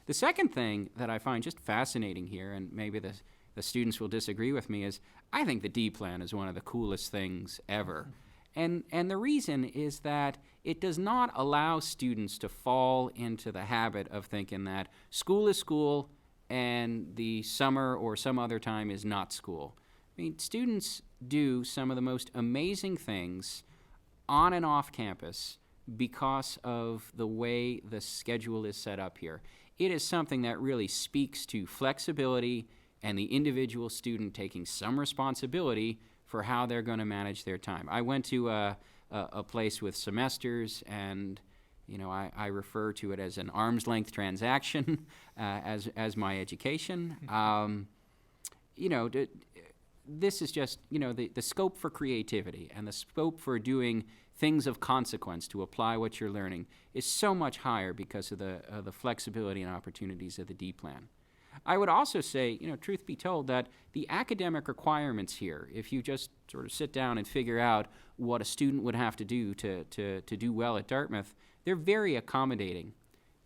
The second thing that I find just fascinating here, and maybe the students will disagree with me, is I think the D plan is one of the coolest things ever. And the reason is that it does not allow students to fall into the habit of thinking that school is school and the summer or some other time is not school. I mean, students do some of the most amazing things on and off campus because of the way the schedule is set up here. It is something that really speaks to flexibility and the individual student taking some responsibility for how they're going to manage their time. I went to a place with semesters, and I refer to it as an arm's length transaction as my education. This is just the scope for creativity and the scope for doing things of consequence to apply what you're learning is so much higher because of the flexibility and opportunities of the D plan. I would also say, truth be told, that the academic requirements here, if you just sort of sit down and figure out what a student would have to do to do well at Dartmouth, they're very accommodating.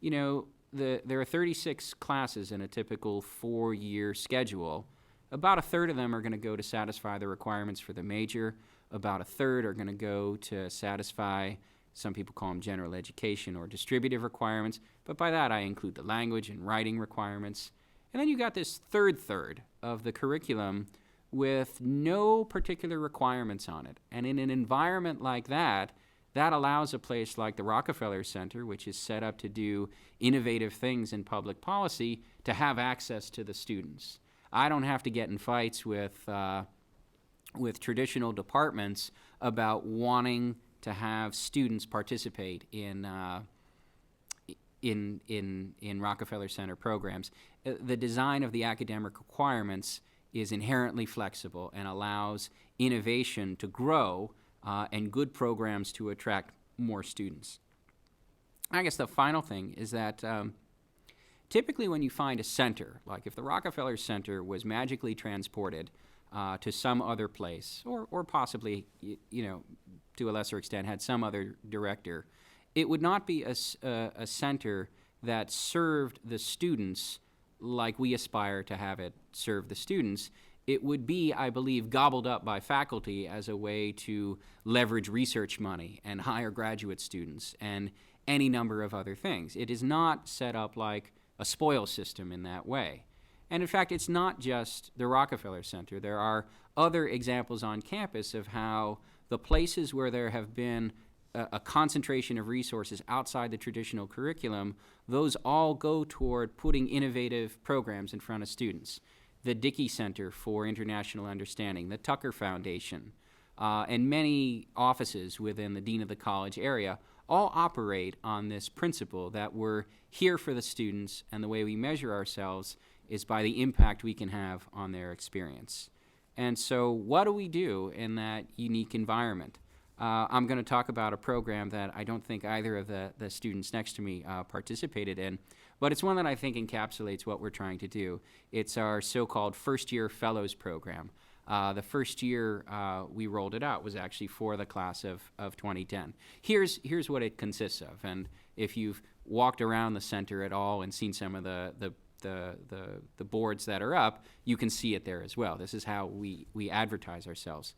There are 36 classes in a typical 4-year schedule. About a third of them are going to go to satisfy the requirements for the major. About a third are going to go to satisfy, some people call them general education or distributive requirements, but by that I include the language and writing requirements. And then you got this third of the curriculum with no particular requirements on it. And in an environment like that, that allows a place like the Rockefeller Center, which is set up to do innovative things in public policy, to have access to the students. I don't have to get in fights with traditional departments about wanting to have students participate in Rockefeller Center programs. The design of the academic requirements is inherently flexible and allows innovation to grow and good programs to attract more students. I guess the final thing is that typically when you find a center, like if the Rockefeller Center was magically transported to some other place, or possibly, to a lesser extent, had some other director, it would not be a center that served the students like we aspire to have it serve the students. It would be, I believe, gobbled up by faculty as a way to leverage research money and hire graduate students and any number of other things. It is not set up like a spoil system in that way. And in fact, it's not just the Rockefeller Center. There are other examples on campus of how the places where there have been a concentration of resources outside the traditional curriculum, those all go toward putting innovative programs in front of students. The Dickey Center for International Understanding, the Tucker Foundation, and many offices within the Dean of the College area all operate on this principle that we're here for the students, and the way we measure ourselves is by the impact we can have on their experience. And so what do we do in that unique environment? I'm going to talk about a program that I don't think either of the students next to me participated in, but it's one that I think encapsulates what we're trying to do. It's our so-called first-year fellows program. The first year we rolled it out was actually for the class of 2010. Here's what it consists of, and if you've walked around the center at all and seen some of the boards that are up, you can see it there as well. This is how we advertise ourselves.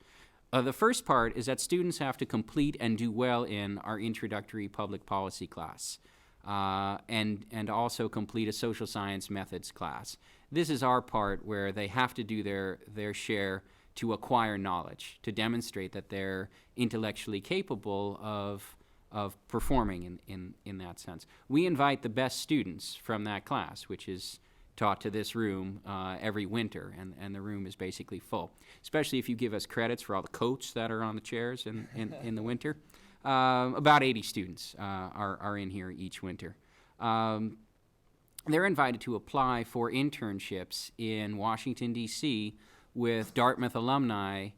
The first part is that students have to complete and do well in our introductory public policy class, and also complete a social science methods class. This is our part where they have to do their share to acquire knowledge, to demonstrate that they're intellectually capable of performing in that sense. We invite the best students from that class, which is taught to this room every winter, and the room is basically full, especially if you give us credits for all the coats that are on the chairs in the winter. About 80 students are in here each winter. They're invited to apply for internships in Washington, D.C. with Dartmouth alumni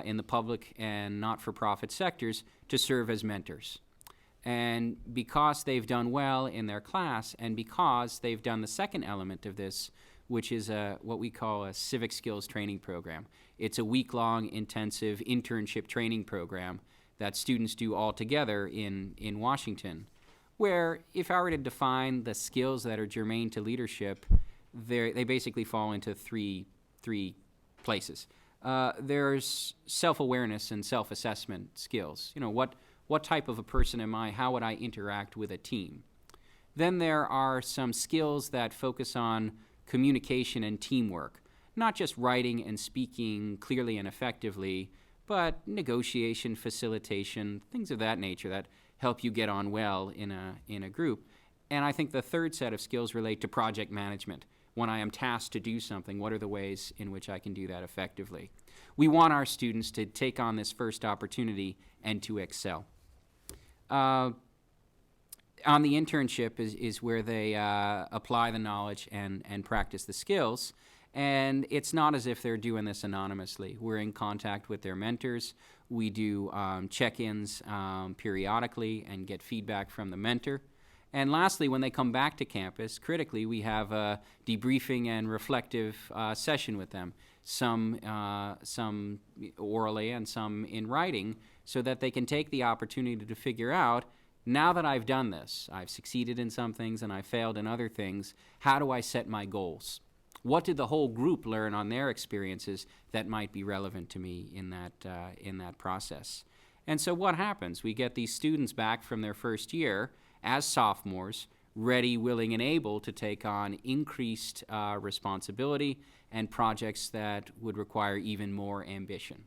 in the public and not-for-profit sectors to serve as mentors. And because they've done well in their class, and because they've done the second element of this, which is what we call a civic skills training program. It's a week-long intensive internship training program that students do all together in Washington, where if I were to define the skills that are germane to leadership, they basically fall into three places. There's self-awareness and self-assessment skills. You know, what type of a person am I? How would I interact with a team? Then there are some skills that focus on communication and teamwork, not just writing and speaking clearly and effectively, but negotiation, facilitation, things of that nature that help you get on well in a group. And I think the third set of skills relate to project management. When I am tasked to do something, what are the ways in which I can do that effectively? We want our students to take on this first opportunity and to excel. On the internship is where they apply the knowledge and practice the skills. And it's not as if they're doing this anonymously. We're in contact with their mentors. We do check-ins periodically and get feedback from the mentor. And lastly, when they come back to campus, critically, we have a debriefing and reflective session with them, some orally and some in writing, so that they can take the opportunity to figure out, now that I've done this, I've succeeded in some things and I've failed in other things, how do I set my goals? What did the whole group learn on their experiences that might be relevant to me in that process? And so what happens? We get these students back from their first year as sophomores, ready, willing, and able to take on increased responsibility and projects that would require even more ambition.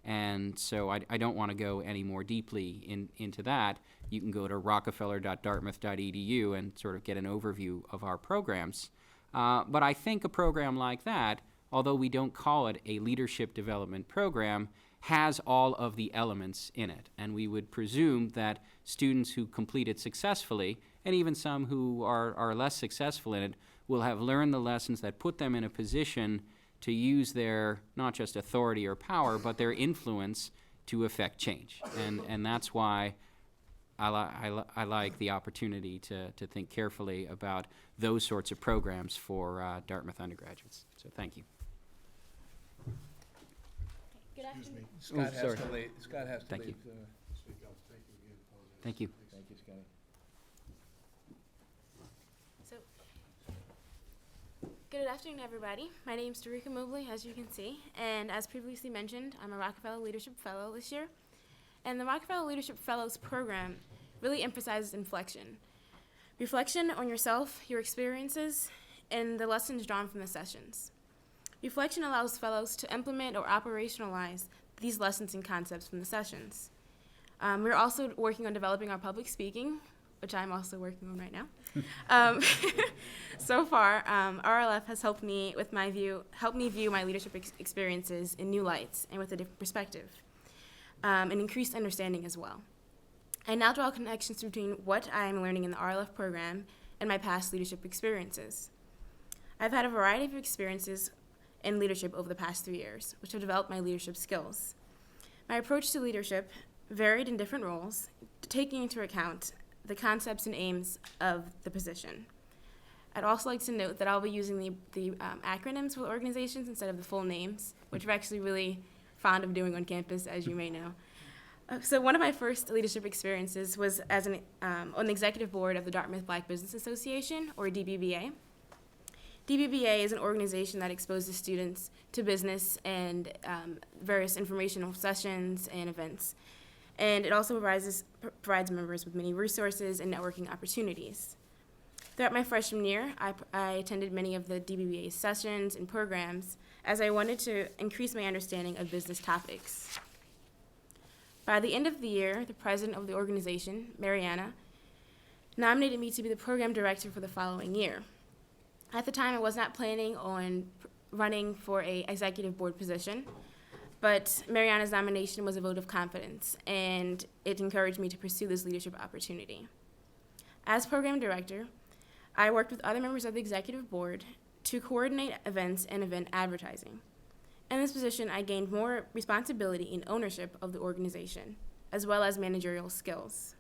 And so I don't want to go any more deeply into that. You can go to rockefeller.dartmouth.edu and sort of get an overview of our programs. But I think a program like that, although we don't call it a leadership development program, has all of the elements in it. And we would presume that students who complete it successfully, and even some who are less successful in it, will have learned the lessons that put them in a position to use their, not just authority or power, but their influence to affect change. And that's why I like the opportunity to think carefully about those sorts of programs for Dartmouth undergraduates. So thank you. Good afternoon. Scott has sorry. to leave. Scott has to Thank you. leave. Thank you. Thank you, Scotty. So, good afternoon, everybody. My name is DERIKKA, MOBLEY, as you can see, and as previously mentioned, I'm a Rockefeller Leadership Fellow this year. And the Rockefeller Leadership Fellows program really emphasizes inflection. Reflection on yourself, your experiences, and the lessons drawn from the sessions. Reflection allows fellows to implement or operationalize these lessons and concepts from the sessions. We're also working on developing our public speaking, which I'm also working on right now. So far, RLF has helped me view my leadership experiences in new lights and with a different perspective, and increased understanding as well. I now draw connections between what I'm learning in the RLF program and my past leadership experiences. I've had a variety of experiences in leadership over the past 3 years, which have developed my leadership skills. My approach to leadership varied in different roles, taking into account the concepts and aims of the position. I'd also like to note that I'll be using the acronyms for the organizations instead of the full names, which we're actually really fond of doing on campus, as you may know. So one of my first leadership experiences was as on the executive board of the Dartmouth Black Business Association, or DBBA. DBBA is an organization that exposes students to business and various informational sessions and events. And it also provides members with many resources and networking opportunities. Throughout my freshman year, I attended many of the DBBA sessions and programs as I wanted to increase my understanding of business topics. By the end of the year, the president of the organization, Mariana, nominated me to be the program director for the following year. At the time, I was not planning on running for an executive board position, but Mariana's nomination was a vote of confidence, and it encouraged me to pursue this leadership opportunity. As program director, I worked with other members of the executive board to coordinate events and event advertising. In this position, I gained more responsibility and ownership of the organization, as well as managerial skills.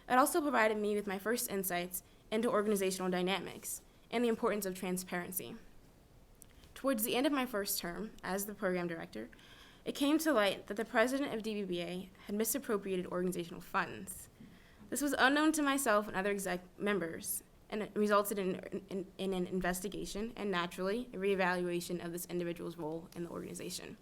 It also provided me with my first insights into organizational dynamics and the importance of transparency. Towards the end of my first term as the program director, it came to light that the president of DBBA had misappropriated organizational funds. This was unknown to myself and other exec members, and it resulted in an investigation and, naturally, a reevaluation of this individual's role in the organization.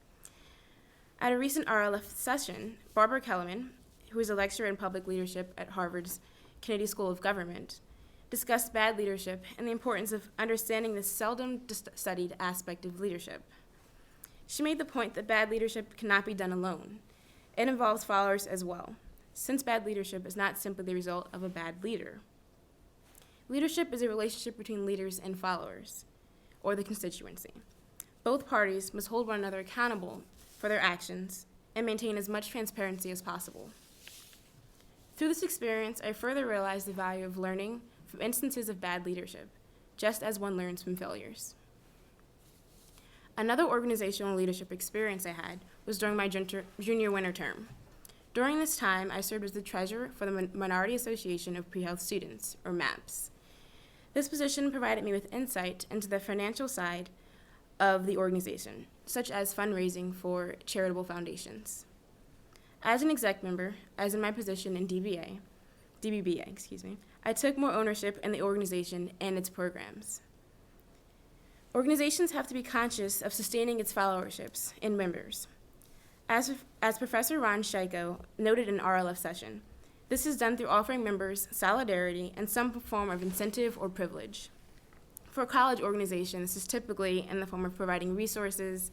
At a recent RLF session, Barbara Kellerman, who is a lecturer in public leadership at Harvard's Kennedy School of Government, discussed bad leadership and the importance of understanding this seldom studied aspect of leadership. She made the point that bad leadership cannot be done alone. It involves followers as well, since bad leadership is not simply the result of a bad leader. Leadership is a relationship between leaders and followers, or the constituency. Both parties must hold one another accountable for their actions and maintain as much transparency as possible. Through this experience, I further realized the value of learning from instances of bad leadership, just as one learns from failures. Another organizational leadership experience I had was during my junior winter term. During this time, I served as the treasurer for the Minority Association of Pre-Health Students, or MAPS. This position provided me with insight into the financial side of the organization, such as fundraising for charitable foundations. As an exec member, as in my position in DBBA, I took more ownership in the organization and its programs. Organizations have to be conscious of sustaining its followerships and members. As Professor Ron Scheiko noted in RLF session, this is done through offering members solidarity and some form of incentive or privilege. For a college organization, this is typically in the form of providing resources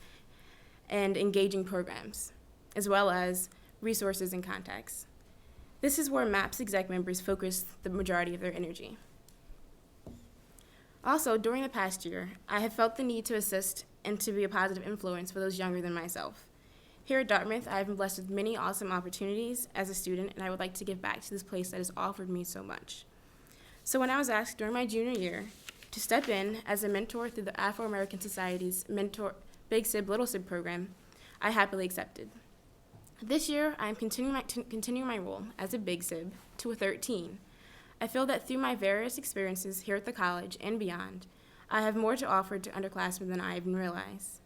and engaging programs, as well as resources and contacts. This is where MAPS exec members focus the majority of their energy. Also, during the past year, I have felt the need to assist and to be a positive influence for those younger than myself. Here at Dartmouth, I have been blessed with many awesome opportunities as a student, and I would like to give back to this place that has offered me so much. So when I was asked during my junior year to step in as a mentor through the Afro-American Society's Big Sib, Little Sib program, I happily accepted. This year, I am continuing my role as a Big Sib to a 13. I feel that through my various experiences here at the college and beyond, I have more to offer to underclassmen than I even realize.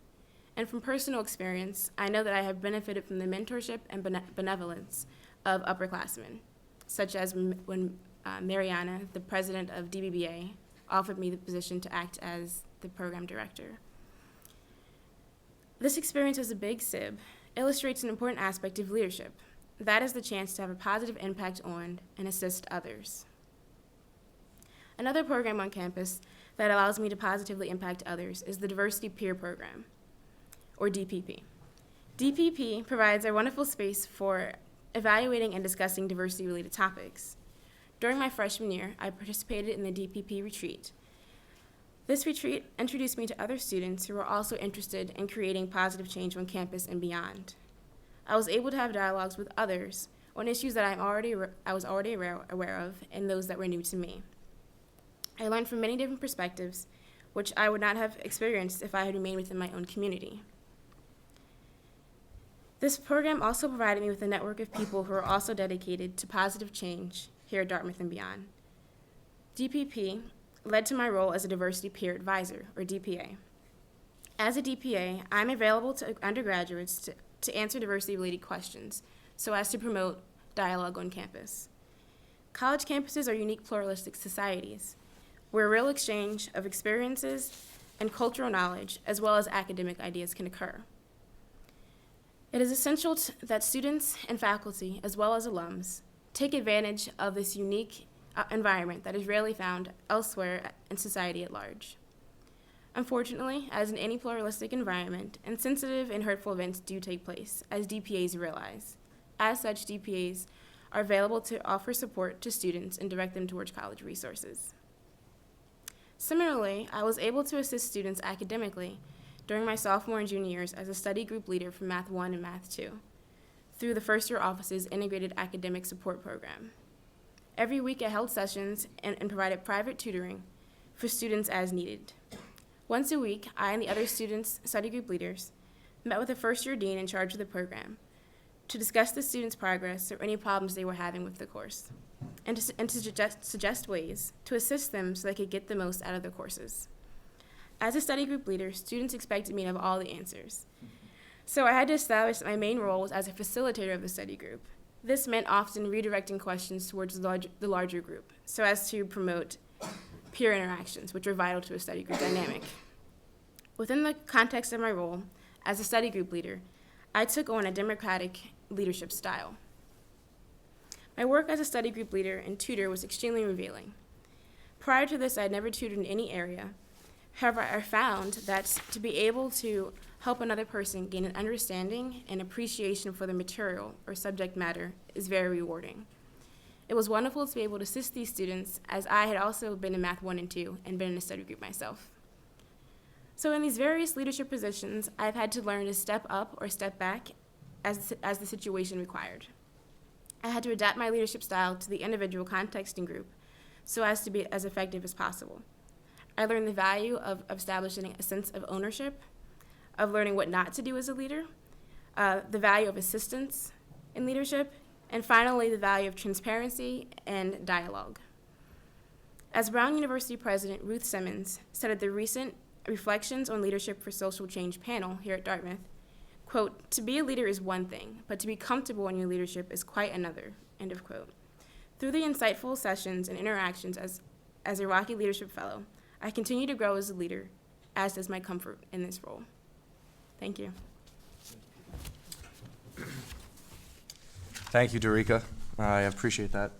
And from personal experience, I know that I have benefited from the mentorship and benevolence of upperclassmen, such as when Mariana, the president of DBBA, offered me the position to act as the program director. This experience as a Big Sib illustrates an important aspect of leadership. That is the chance to have a positive impact on and assist others. Another program on campus that allows me to positively impact others is the Diversity Peer Program, or DPP. DPP provides a wonderful space for evaluating and discussing diversity-related topics. During my freshman year, I participated in the DPP retreat. This retreat introduced me to other students who were also interested in creating positive change on campus and beyond. I was able to have dialogues with others on issues that I was already aware of and those that were new to me. I learned from many different perspectives, which I would not have experienced if I had remained within my own community. This program also provided me with a network of people who are also dedicated to positive change here at Dartmouth and beyond. DPP led to my role as a Diversity Peer Advisor, or DPA. As a DPA, I'm available to undergraduates to answer diversity-related questions so as to promote dialogue on campus. College campuses are unique pluralistic societies where real exchange of experiences and cultural knowledge, as well as academic ideas, can occur. It is essential that students and faculty, as well as alums, take advantage of this unique environment that is rarely found elsewhere in society at large. Unfortunately, as in any pluralistic environment, insensitive and hurtful events do take place, as DPAs realize. As such, DPAs are available to offer support to students and direct them towards college resources. Similarly, I was able to assist students academically during my sophomore and junior years as a study group leader for Math 1 and Math 2 through the First Year Office's Integrated Academic Support Program. Every week I held sessions and provided private tutoring for students as needed. Once a week, I and the other students' study group leaders met with the first-year dean in charge of the program to discuss the students' progress or any problems they were having with the course, and to suggest ways to assist them so they could get the most out of their courses. As a study group leader, students expected me to have all the answers. So I had to establish that my main role was as a facilitator of the study group. This meant often redirecting questions towards the larger group, so as to promote peer interactions, which are vital to a study group dynamic. Within the context of my role as a study group leader, I took on a democratic leadership style. My work as a study group leader and tutor was extremely revealing. Prior to this, I had never tutored in any area. However, I found that to be able to help another person gain an understanding and appreciation for the material or subject matter is very rewarding. It was wonderful to be able to assist these students, as I had also been in Math 1 and 2 and been in a study group myself. So in these various leadership positions, I've had to learn to step up or step back as the situation required. I had to adapt my leadership style to the individual context and group so as to be as effective as possible. I learned the value of establishing a sense of ownership, of learning what not to do as a leader, the value of assistance in leadership, and finally, the value of transparency and dialogue. As Brown University President Ruth Simmons said at the recent Reflections on Leadership for Social Change panel here at Dartmouth, quote, "To be a leader is one thing, but to be comfortable in your leadership is quite another," end of quote. Through the insightful sessions and interactions as a Rocky Leadership Fellow, I continue to grow as a leader, as does my comfort in this role. Thank you. Thank you, DERIKKA. I appreciate that.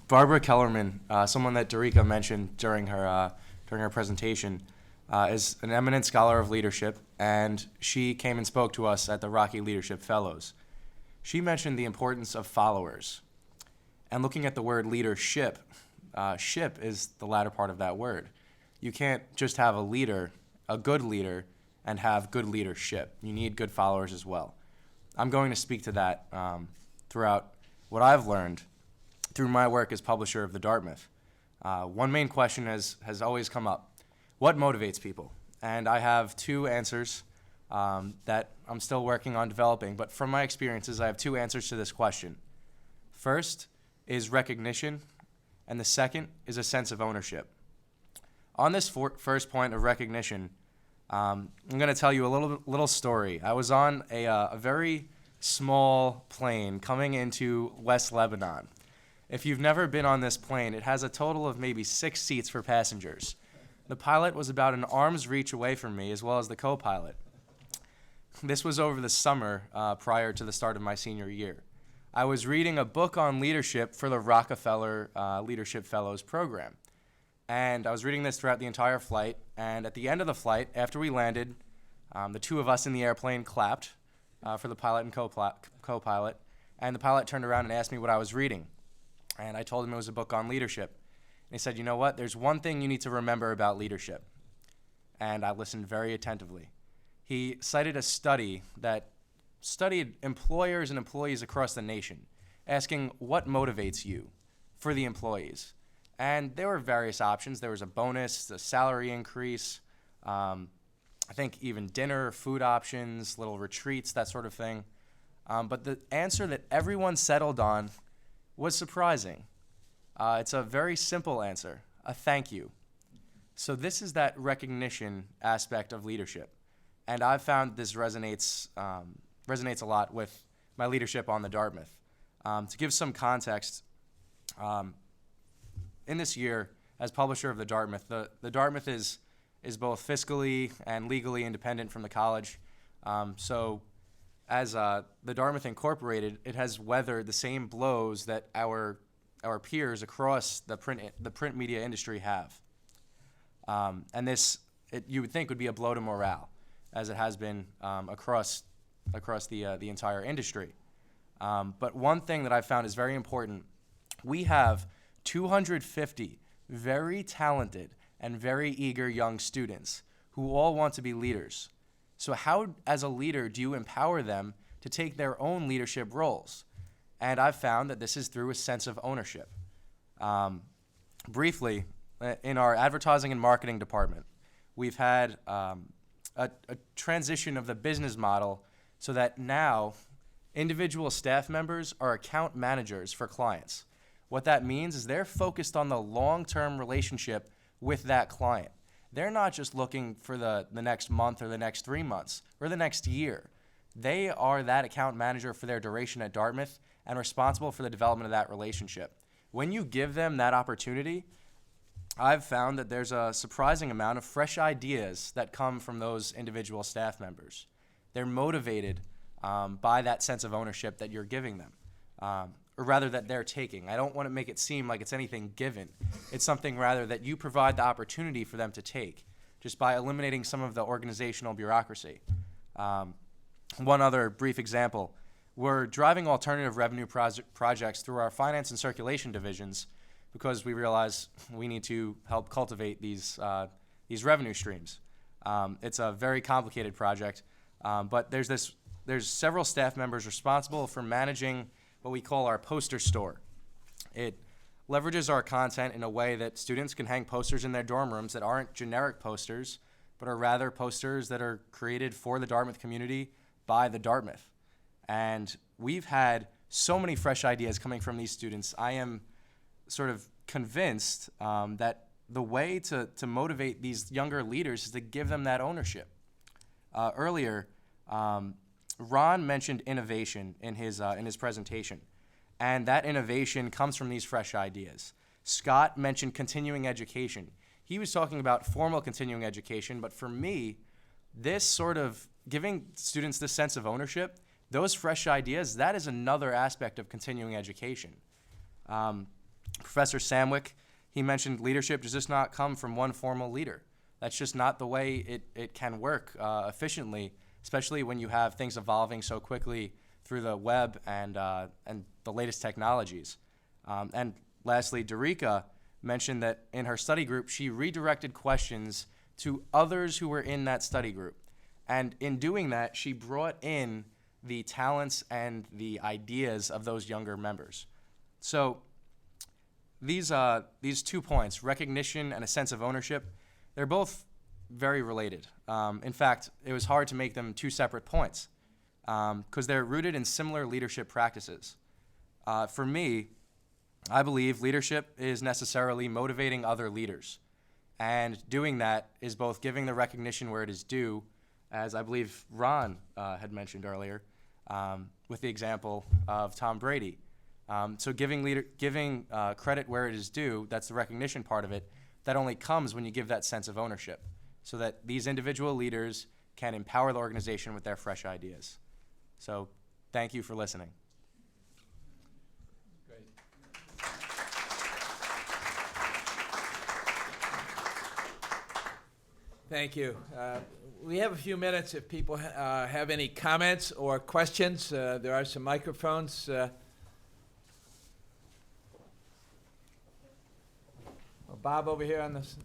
Barbara Kellerman, someone that DERIKKA mentioned during her presentation, is an eminent scholar of leadership, and she came and spoke to us at the Rocky Leadership Fellows. She mentioned the importance of followers. And looking at the word leadership, ship is the latter part of that word. You can't just have a leader, a good leader, and have good leadership. You need good followers as well. I'm going to speak to that throughout what I've learned through my work as publisher of the Dartmouth. One main question has always come up. What motivates people? And I have two answers that I'm still working on developing, but from my experiences, I have two answers to this question. First is recognition, and the second is a sense of ownership. On this first point of recognition, I'm going to tell you a little story. I was on a very small plane coming into West Lebanon. If you've never been on this plane, it has a total of maybe 6 seats for passengers. The pilot was about an arm's reach away from me, as well as the co-pilot. This was over the summer prior to the start of my senior year. I was reading a book on leadership for the Rockefeller Leadership Fellows program. And I was reading this throughout the entire flight, and at the end of the flight, after we landed, the two of us in the airplane clapped for the pilot and co-pilot, and the pilot turned around and asked me what I was reading. And I told him it was a book on leadership. And he said, "You know what, there's one thing you need to remember about leadership." And I listened very attentively. He cited a study that studied employers and employees across the nation, asking what motivates you for the employees. And there were various options. There was a bonus, a salary increase, I think even dinner, food options, little retreats, that sort of thing. But the answer that everyone settled on was surprising. It's a very simple answer, a thank you. So this is that recognition aspect of leadership. And I've found this resonates a lot with my leadership on the Dartmouth. To give some context, in this year, as publisher of the Dartmouth, the Dartmouth is both fiscally and legally independent from the college. So as the Dartmouth Incorporated, it has weathered the same blows that our peers across the print media industry have. And this, you would think, would be a blow to morale, as it has been across the entire industry. But one thing that I've found is very important, we have 250 very talented and very eager young students who all want to be leaders. So how, as a leader, do you empower them to take their own leadership roles? And I've found that this is through a sense of ownership. Briefly, in our advertising and marketing department, we've had a transition of the business model so that now individual staff members are account managers for clients. What that means is they're focused on the long-term relationship with that client. They're not just looking for the next month or the next 3 months or the next year. They are that account manager for their duration at Dartmouth and responsible for the development of that relationship. When you give them that opportunity, I've found that there's a surprising amount of fresh ideas that come from those individual staff members. They're motivated by that sense of ownership that you're giving them, or rather that they're taking. I don't want to make it seem like it's anything given. It's something rather that you provide the opportunity for them to take, just by eliminating some of the organizational bureaucracy. One other brief example, we're driving alternative revenue projects through our finance and circulation divisions because we realize we need to help cultivate these revenue streams. It's a very complicated project, but there's several staff members responsible for managing what we call our poster store. It leverages our content in a way that students can hang posters in their dorm rooms that aren't generic posters, but are rather posters that are created for the Dartmouth community by the Dartmouth. And we've had so many fresh ideas coming from these students. I am sort of convinced that the way to motivate these younger leaders is to give them that ownership. Earlier, Ron mentioned innovation in his presentation, and that innovation comes from these fresh ideas. Scott mentioned continuing education. He was talking about formal continuing education, but for me, this sort of giving students this sense of ownership, those fresh ideas, that is another aspect of continuing education. Professor Samwick, he mentioned leadership does just not come from one formal leader. That's just not the way it can work efficiently, especially when you have things evolving so quickly through the web and the latest technologies. And lastly, DERIKKA mentioned that in her study group, she redirected questions to others who were in that study group. And in doing that, she brought in the talents and the ideas of those younger members. So these 2 points, recognition and a sense of ownership, they're both very related. In fact, it was hard to make them 2 separate points because they're rooted in similar leadership practices. For me, I believe leadership is necessarily motivating other leaders. And doing that is both giving the recognition where it is due, as I believe Ron had mentioned earlier, with the example of Tom Brady. So giving credit where it is due, that's the recognition part of it, that only comes when you give that sense of ownership, so that these individual leaders can empower the organization with their fresh ideas. So thank you for listening. Thank you. We have a few minutes if people have any comments or questions. There are some microphones. Bob over here on this.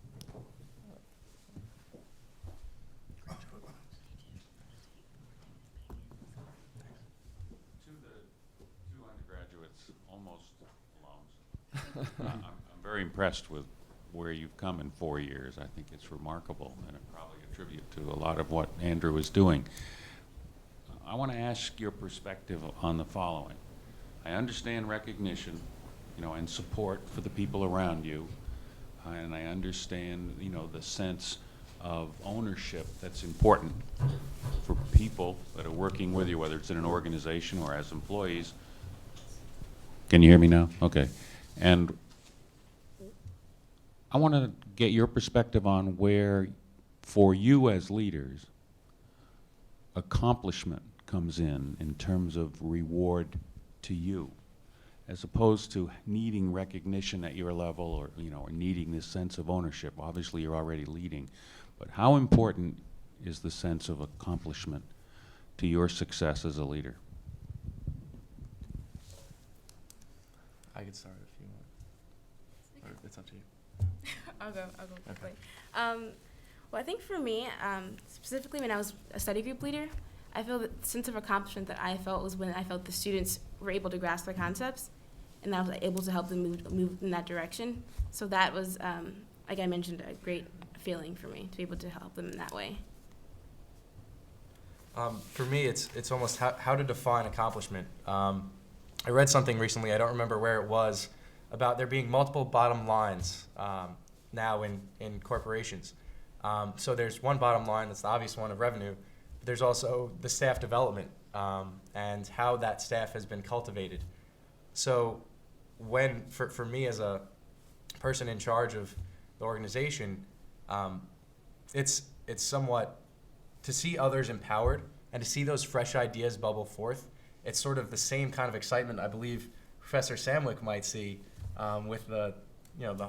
To the 2 undergraduates, almost alums, I'm very impressed with where you've come in 4 years. I think it's remarkable, and it probably a tribute to a lot of what Andrew is doing. I want to ask your perspective on the following. I understand recognition, and support for the people around you, and I understand, the sense of ownership that's important for people that are working with you, whether it's in an organization or as employees. Can you hear me now? Okay. And I want to get your perspective on where, for you as leaders, accomplishment comes in terms of reward to you, as opposed to needing recognition at your level or, or needing this sense of ownership. Obviously, you're already leading, but how important is the sense of accomplishment to your success as a leader? I could start if you want. Or it's up to you. I'll go quickly. Well, I think for me, specifically when I was a study group leader, I feel that sense of accomplishment that I felt was when I felt the students were able to grasp their concepts, and I was able to help them move in that direction. So that was, like I mentioned, a great feeling for me to be able to help them in that way. For me, it's almost how to define accomplishment. I read something recently, I don't remember where it was, about there being multiple bottom lines now in corporations. So there's one bottom line, that's the obvious one of revenue, but there's also the staff development and how that staff has been cultivated. So for me as a person in charge of the organization, it's somewhat to see others empowered and to see those fresh ideas bubble forth. It's sort of the same kind of excitement I believe Professor Samwick might see with the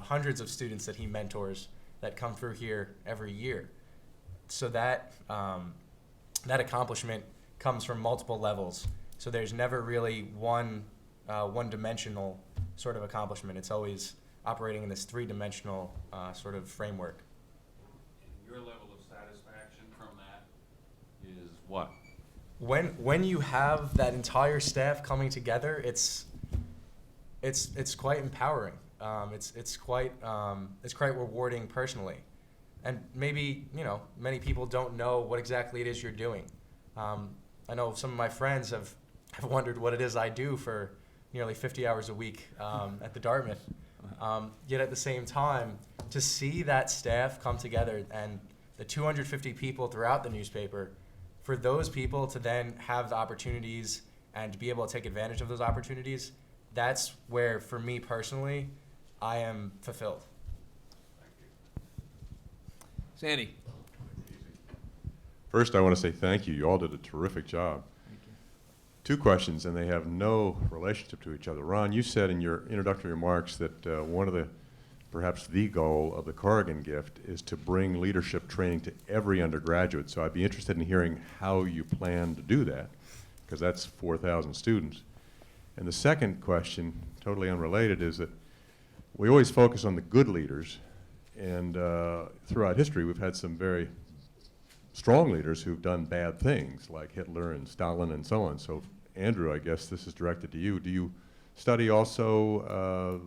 hundreds of students that he mentors that come through here every year. So that accomplishment comes from multiple levels. So there's never really one-dimensional sort of accomplishment. It's always operating in this three-dimensional sort of framework. Your level of satisfaction from that is what? When you have that entire staff coming together, it's quite empowering. It's quite rewarding personally, and maybe many people don't know what exactly it is you're doing. I know some of my friends have wondered what it is I do for nearly 50 hours a week at the Dartmouth. Yet at the same time, to see that staff come together and the 250 people throughout the newspaper, for those people to then have the opportunities and to be able to take advantage of those opportunities, that's where, for me personally, I am fulfilled. Sandy. First, I want to say thank you. You all did a terrific job. Two questions, and they have no relationship to each other. Ron, you said in your introductory remarks that one of the, perhaps the goal of the Corrigan gift is to bring leadership training to every undergraduate. So I'd be interested in hearing how you plan to do that, because that's 4,000 students. And the second question, totally unrelated, is that we always focus on the good leaders, and throughout history we've had some very strong leaders who've done bad things, like Hitler and Stalin and so on. So Andrew, I guess this is directed to you. Do you study also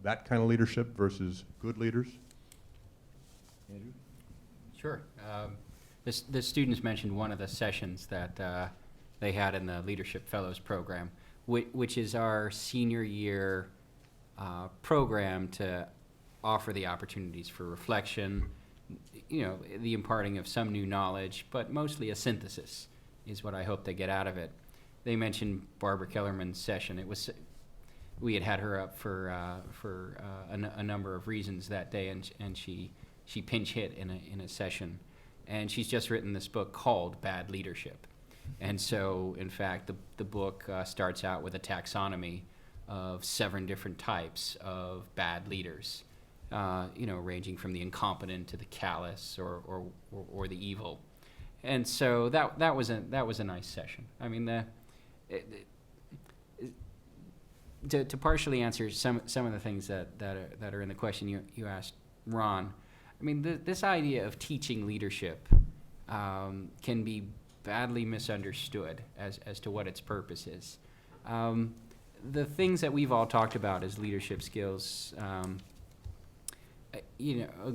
that kind of leadership versus good leaders? Andrew? Sure. The students mentioned one of the sessions that they had in the Leadership Fellows program, which is our senior year program to offer the opportunities for reflection, the imparting of some new knowledge, but mostly a synthesis is what I hope they get out of it. They mentioned Barbara Kellerman's session. We had her up for a number of reasons that day, and she pinch hit in a session, and she's just written this book called Bad Leadership. And so, in fact, the book starts out with a taxonomy of 7 different types of bad leaders, ranging from the incompetent to the callous or the evil. And so that was a nice session. I mean, to partially answer some of the things that are in the question you asked, Ron, I mean, this idea of teaching leadership can be badly misunderstood as to what its purpose is. The things that we've all talked about as leadership skills,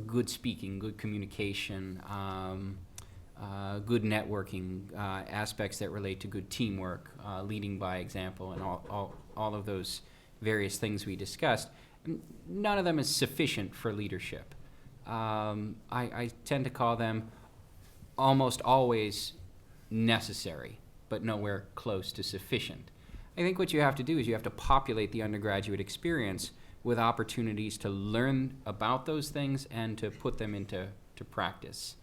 good speaking, good communication, good networking, aspects that relate to good teamwork, leading by example, and all of those various things we discussed. None of them is sufficient for leadership. I tend to call them almost always necessary, but nowhere close to sufficient. I think what you have to do is you have to populate the undergraduate experience with opportunities to learn about those things and to put them into practice.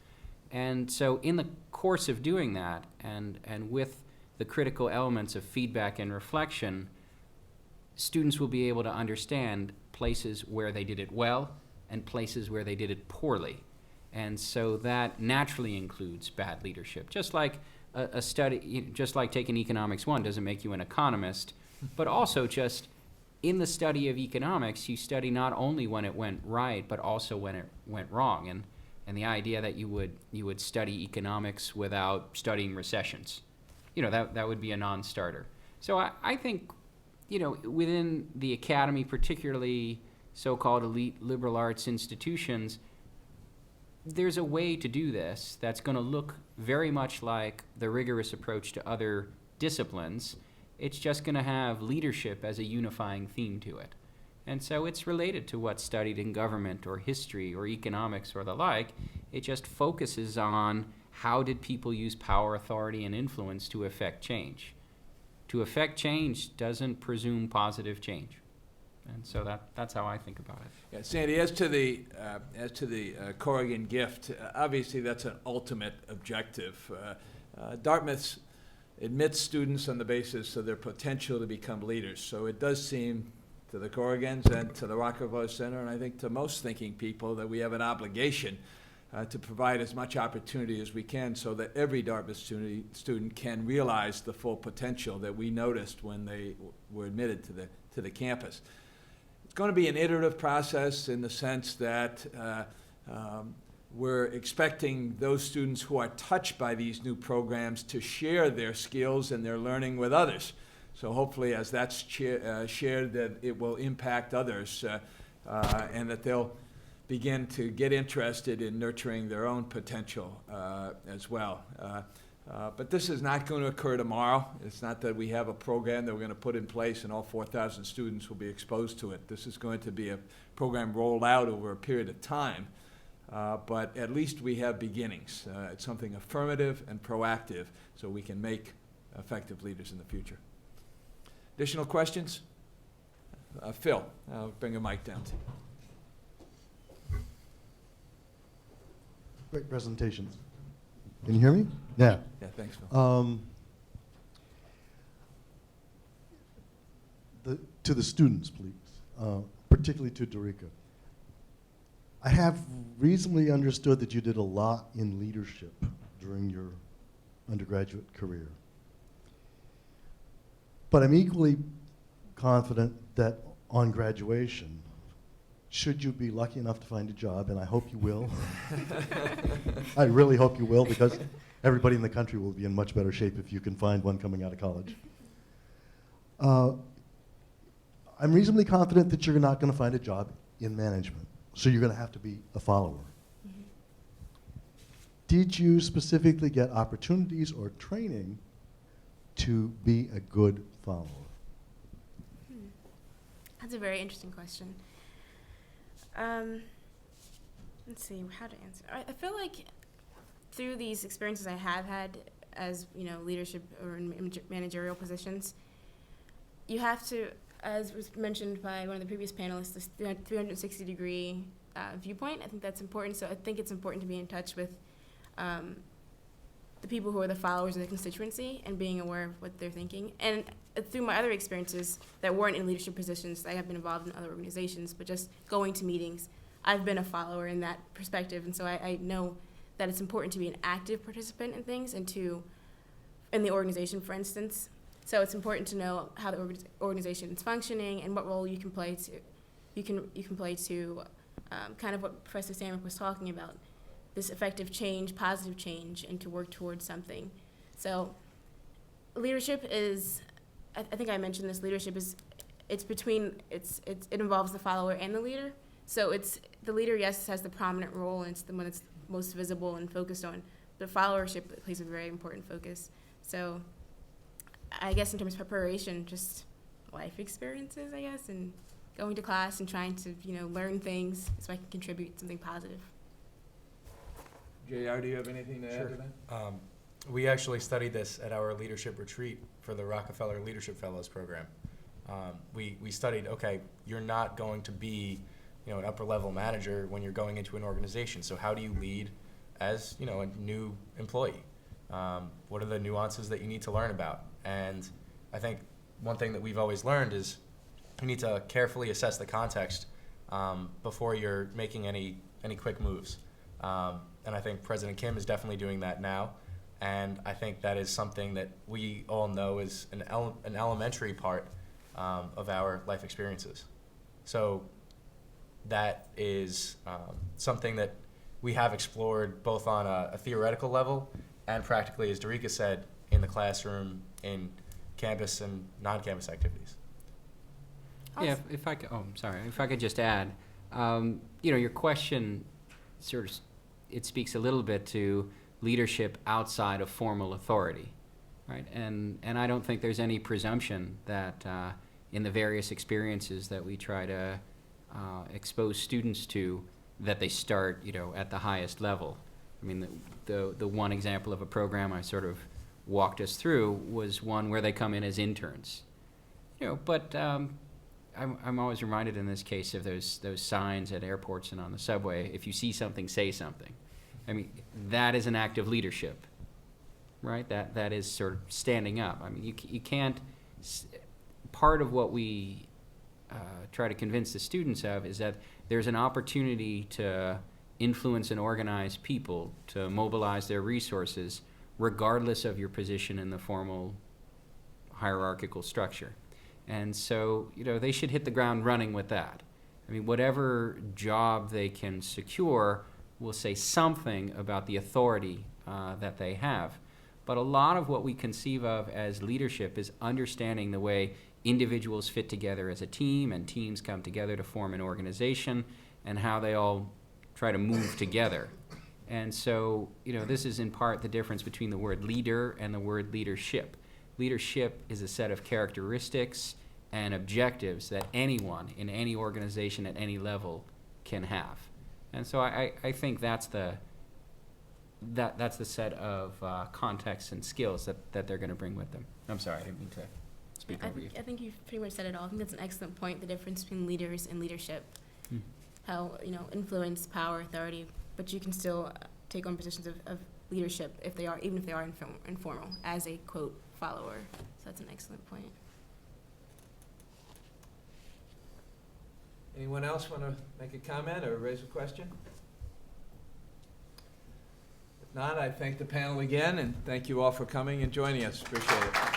And so in the course of doing that, and with the critical elements of feedback and reflection, students will be able to understand places where they did it well and places where they did it poorly. And so that naturally includes bad leadership. Just like a study, just like taking Economics 1 doesn't make you an economist, but also just in the study of economics, you study not only when it went right, but also when it went wrong. and the idea that you would study economics without studying recessions, that would be a non-starter. So I think, within the academy, particularly so-called elite liberal arts institutions, there's a way to do this that's going to look very much like the rigorous approach to other disciplines. It's just going to have leadership as a unifying theme to it. And so it's related to what's studied in government or history or economics or the like. It just focuses on how did people use power, authority, and influence to affect change. To affect change doesn't presume positive change. And so that's how I think about it. Yeah, Sandy, as to the Corrigan gift, obviously that's an ultimate objective. Dartmouth admits students on the basis of their potential to become leaders. So it does seem to the Corrigans and to the Rockefeller Center, and I think to most thinking people, that we have an obligation to provide as much opportunity as we can so that every Dartmouth student can realize the full potential that we noticed when they were admitted to the campus. It's going to be an iterative process in the sense that we're expecting those students who are touched by these new programs to share their skills and their learning with others. So hopefully as that's shared, that it will impact others and that they'll begin to get interested in nurturing their own potential as well. But this is not going to occur tomorrow. It's not that we have a program that we're going to put in place and all 4,000 students will be exposed to it. This is going to be a program rolled out over a period of time. But at least we have beginnings. It's something affirmative and proactive so we can make effective leaders in the future. Additional questions? Phil, I'll bring a mic down to you. Great presentation. Can you hear me? Yeah. Yeah, thanks, Phil. To the students, please, particularly to DERIKKA. I have reasonably understood that you did a lot in leadership during your undergraduate career. But I'm equally confident that on graduation, should you be lucky enough to find a job, and I hope you will, I really hope you will, because everybody in the country will be in much better shape if you can find one coming out of college. I'm reasonably confident that you're not going to find a job in management, so you're going to have to be a follower. Mm-hmm. Did you specifically get opportunities or training to be a good follower? That's a very interesting question. Let's see how to answer. I feel like through these experiences I have had as leadership or in managerial positions, you have to, as was mentioned by one of the previous panelists, this 360-degree viewpoint. I think that's important. So I think it's important to be in touch with the people who are the followers of the constituency and being aware of what they're thinking. And through my other experiences that weren't in leadership positions, I have been involved in other organizations, but just going to meetings, I've been a follower in that perspective. And so I know that it's important to be an active participant in things and in the organization, for instance. So it's important to know how the organization is functioning and what role you can play to kind of what Professor SAMWICK was talking about, this effective change, positive change, and to work towards something. So leadership is, I think I mentioned this, leadership is, it involves the follower and the leader. So the leader, yes, has the prominent role, and it's the one that's most visible and focused on, but followership plays a very important focus. So I guess in terms of preparation, just life experiences, I guess, and going to class and trying to, learn things so I can contribute something positive. JR, do you have anything to add to that? We actually studied this at our leadership retreat for the Rockefeller Leadership Fellows program. We studied, okay, you're not going to be an upper level manager when you're going into an organization. So how do you lead as a new employee? What are the nuances that you need to learn about? And I think one thing that we've always learned is you need to carefully assess the context before you're making any quick moves. And I think President Kim is definitely doing that now. And I think that is something that we all know is an elementary part of our life experiences. So that is something that we have explored both on a theoretical level and practically, as DERIKKA said, in the classroom, in campus and non-campus activities. Yeah, if I could, oh, I'm sorry, if I could just add, you know, your question sort of, it speaks a little bit to leadership outside of formal authority, right? And I don't think there's any presumption that in the various experiences that we try to expose students to, that they start, you know, at the highest level. I mean, the one example of a program I sort of walked us through was one where they come in as interns, you know, but I'm always reminded in this case of those signs at airports and on the subway, if you see something, say something. I mean, that is an act of leadership, right? That is sort of standing up. I mean, you can't, part of what we try to convince the students of is that there's an opportunity to influence and organize people, to mobilize their resources, regardless of your position in the formal hierarchical structure. And so, you know, they should hit the ground running with that. I mean, whatever job they can secure will say something about the authority that they have. But a lot of what we conceive of as leadership is understanding the way individuals fit together as a team and teams come together to form an organization and how they all try to move together. And so, you know, this is in part the difference between the word leader and the word leadership. Leadership is a set of characteristics and objectives that anyone in any organization at any level can have. And so I think that's the set of contexts and skills that they're going to bring with them. I'm sorry, I didn't mean to speak over you. I think you've pretty much said it all. I think that's an excellent point, the difference between leaders and leadership. How, you know, influence, power, authority, but you can still take on positions of leadership if they are, even if they are informal, as a, quote, follower. So that's an excellent point. Anyone else want to make a comment or raise a question? If not, I thank the panel again, and thank you all for coming and joining us. Appreciate it.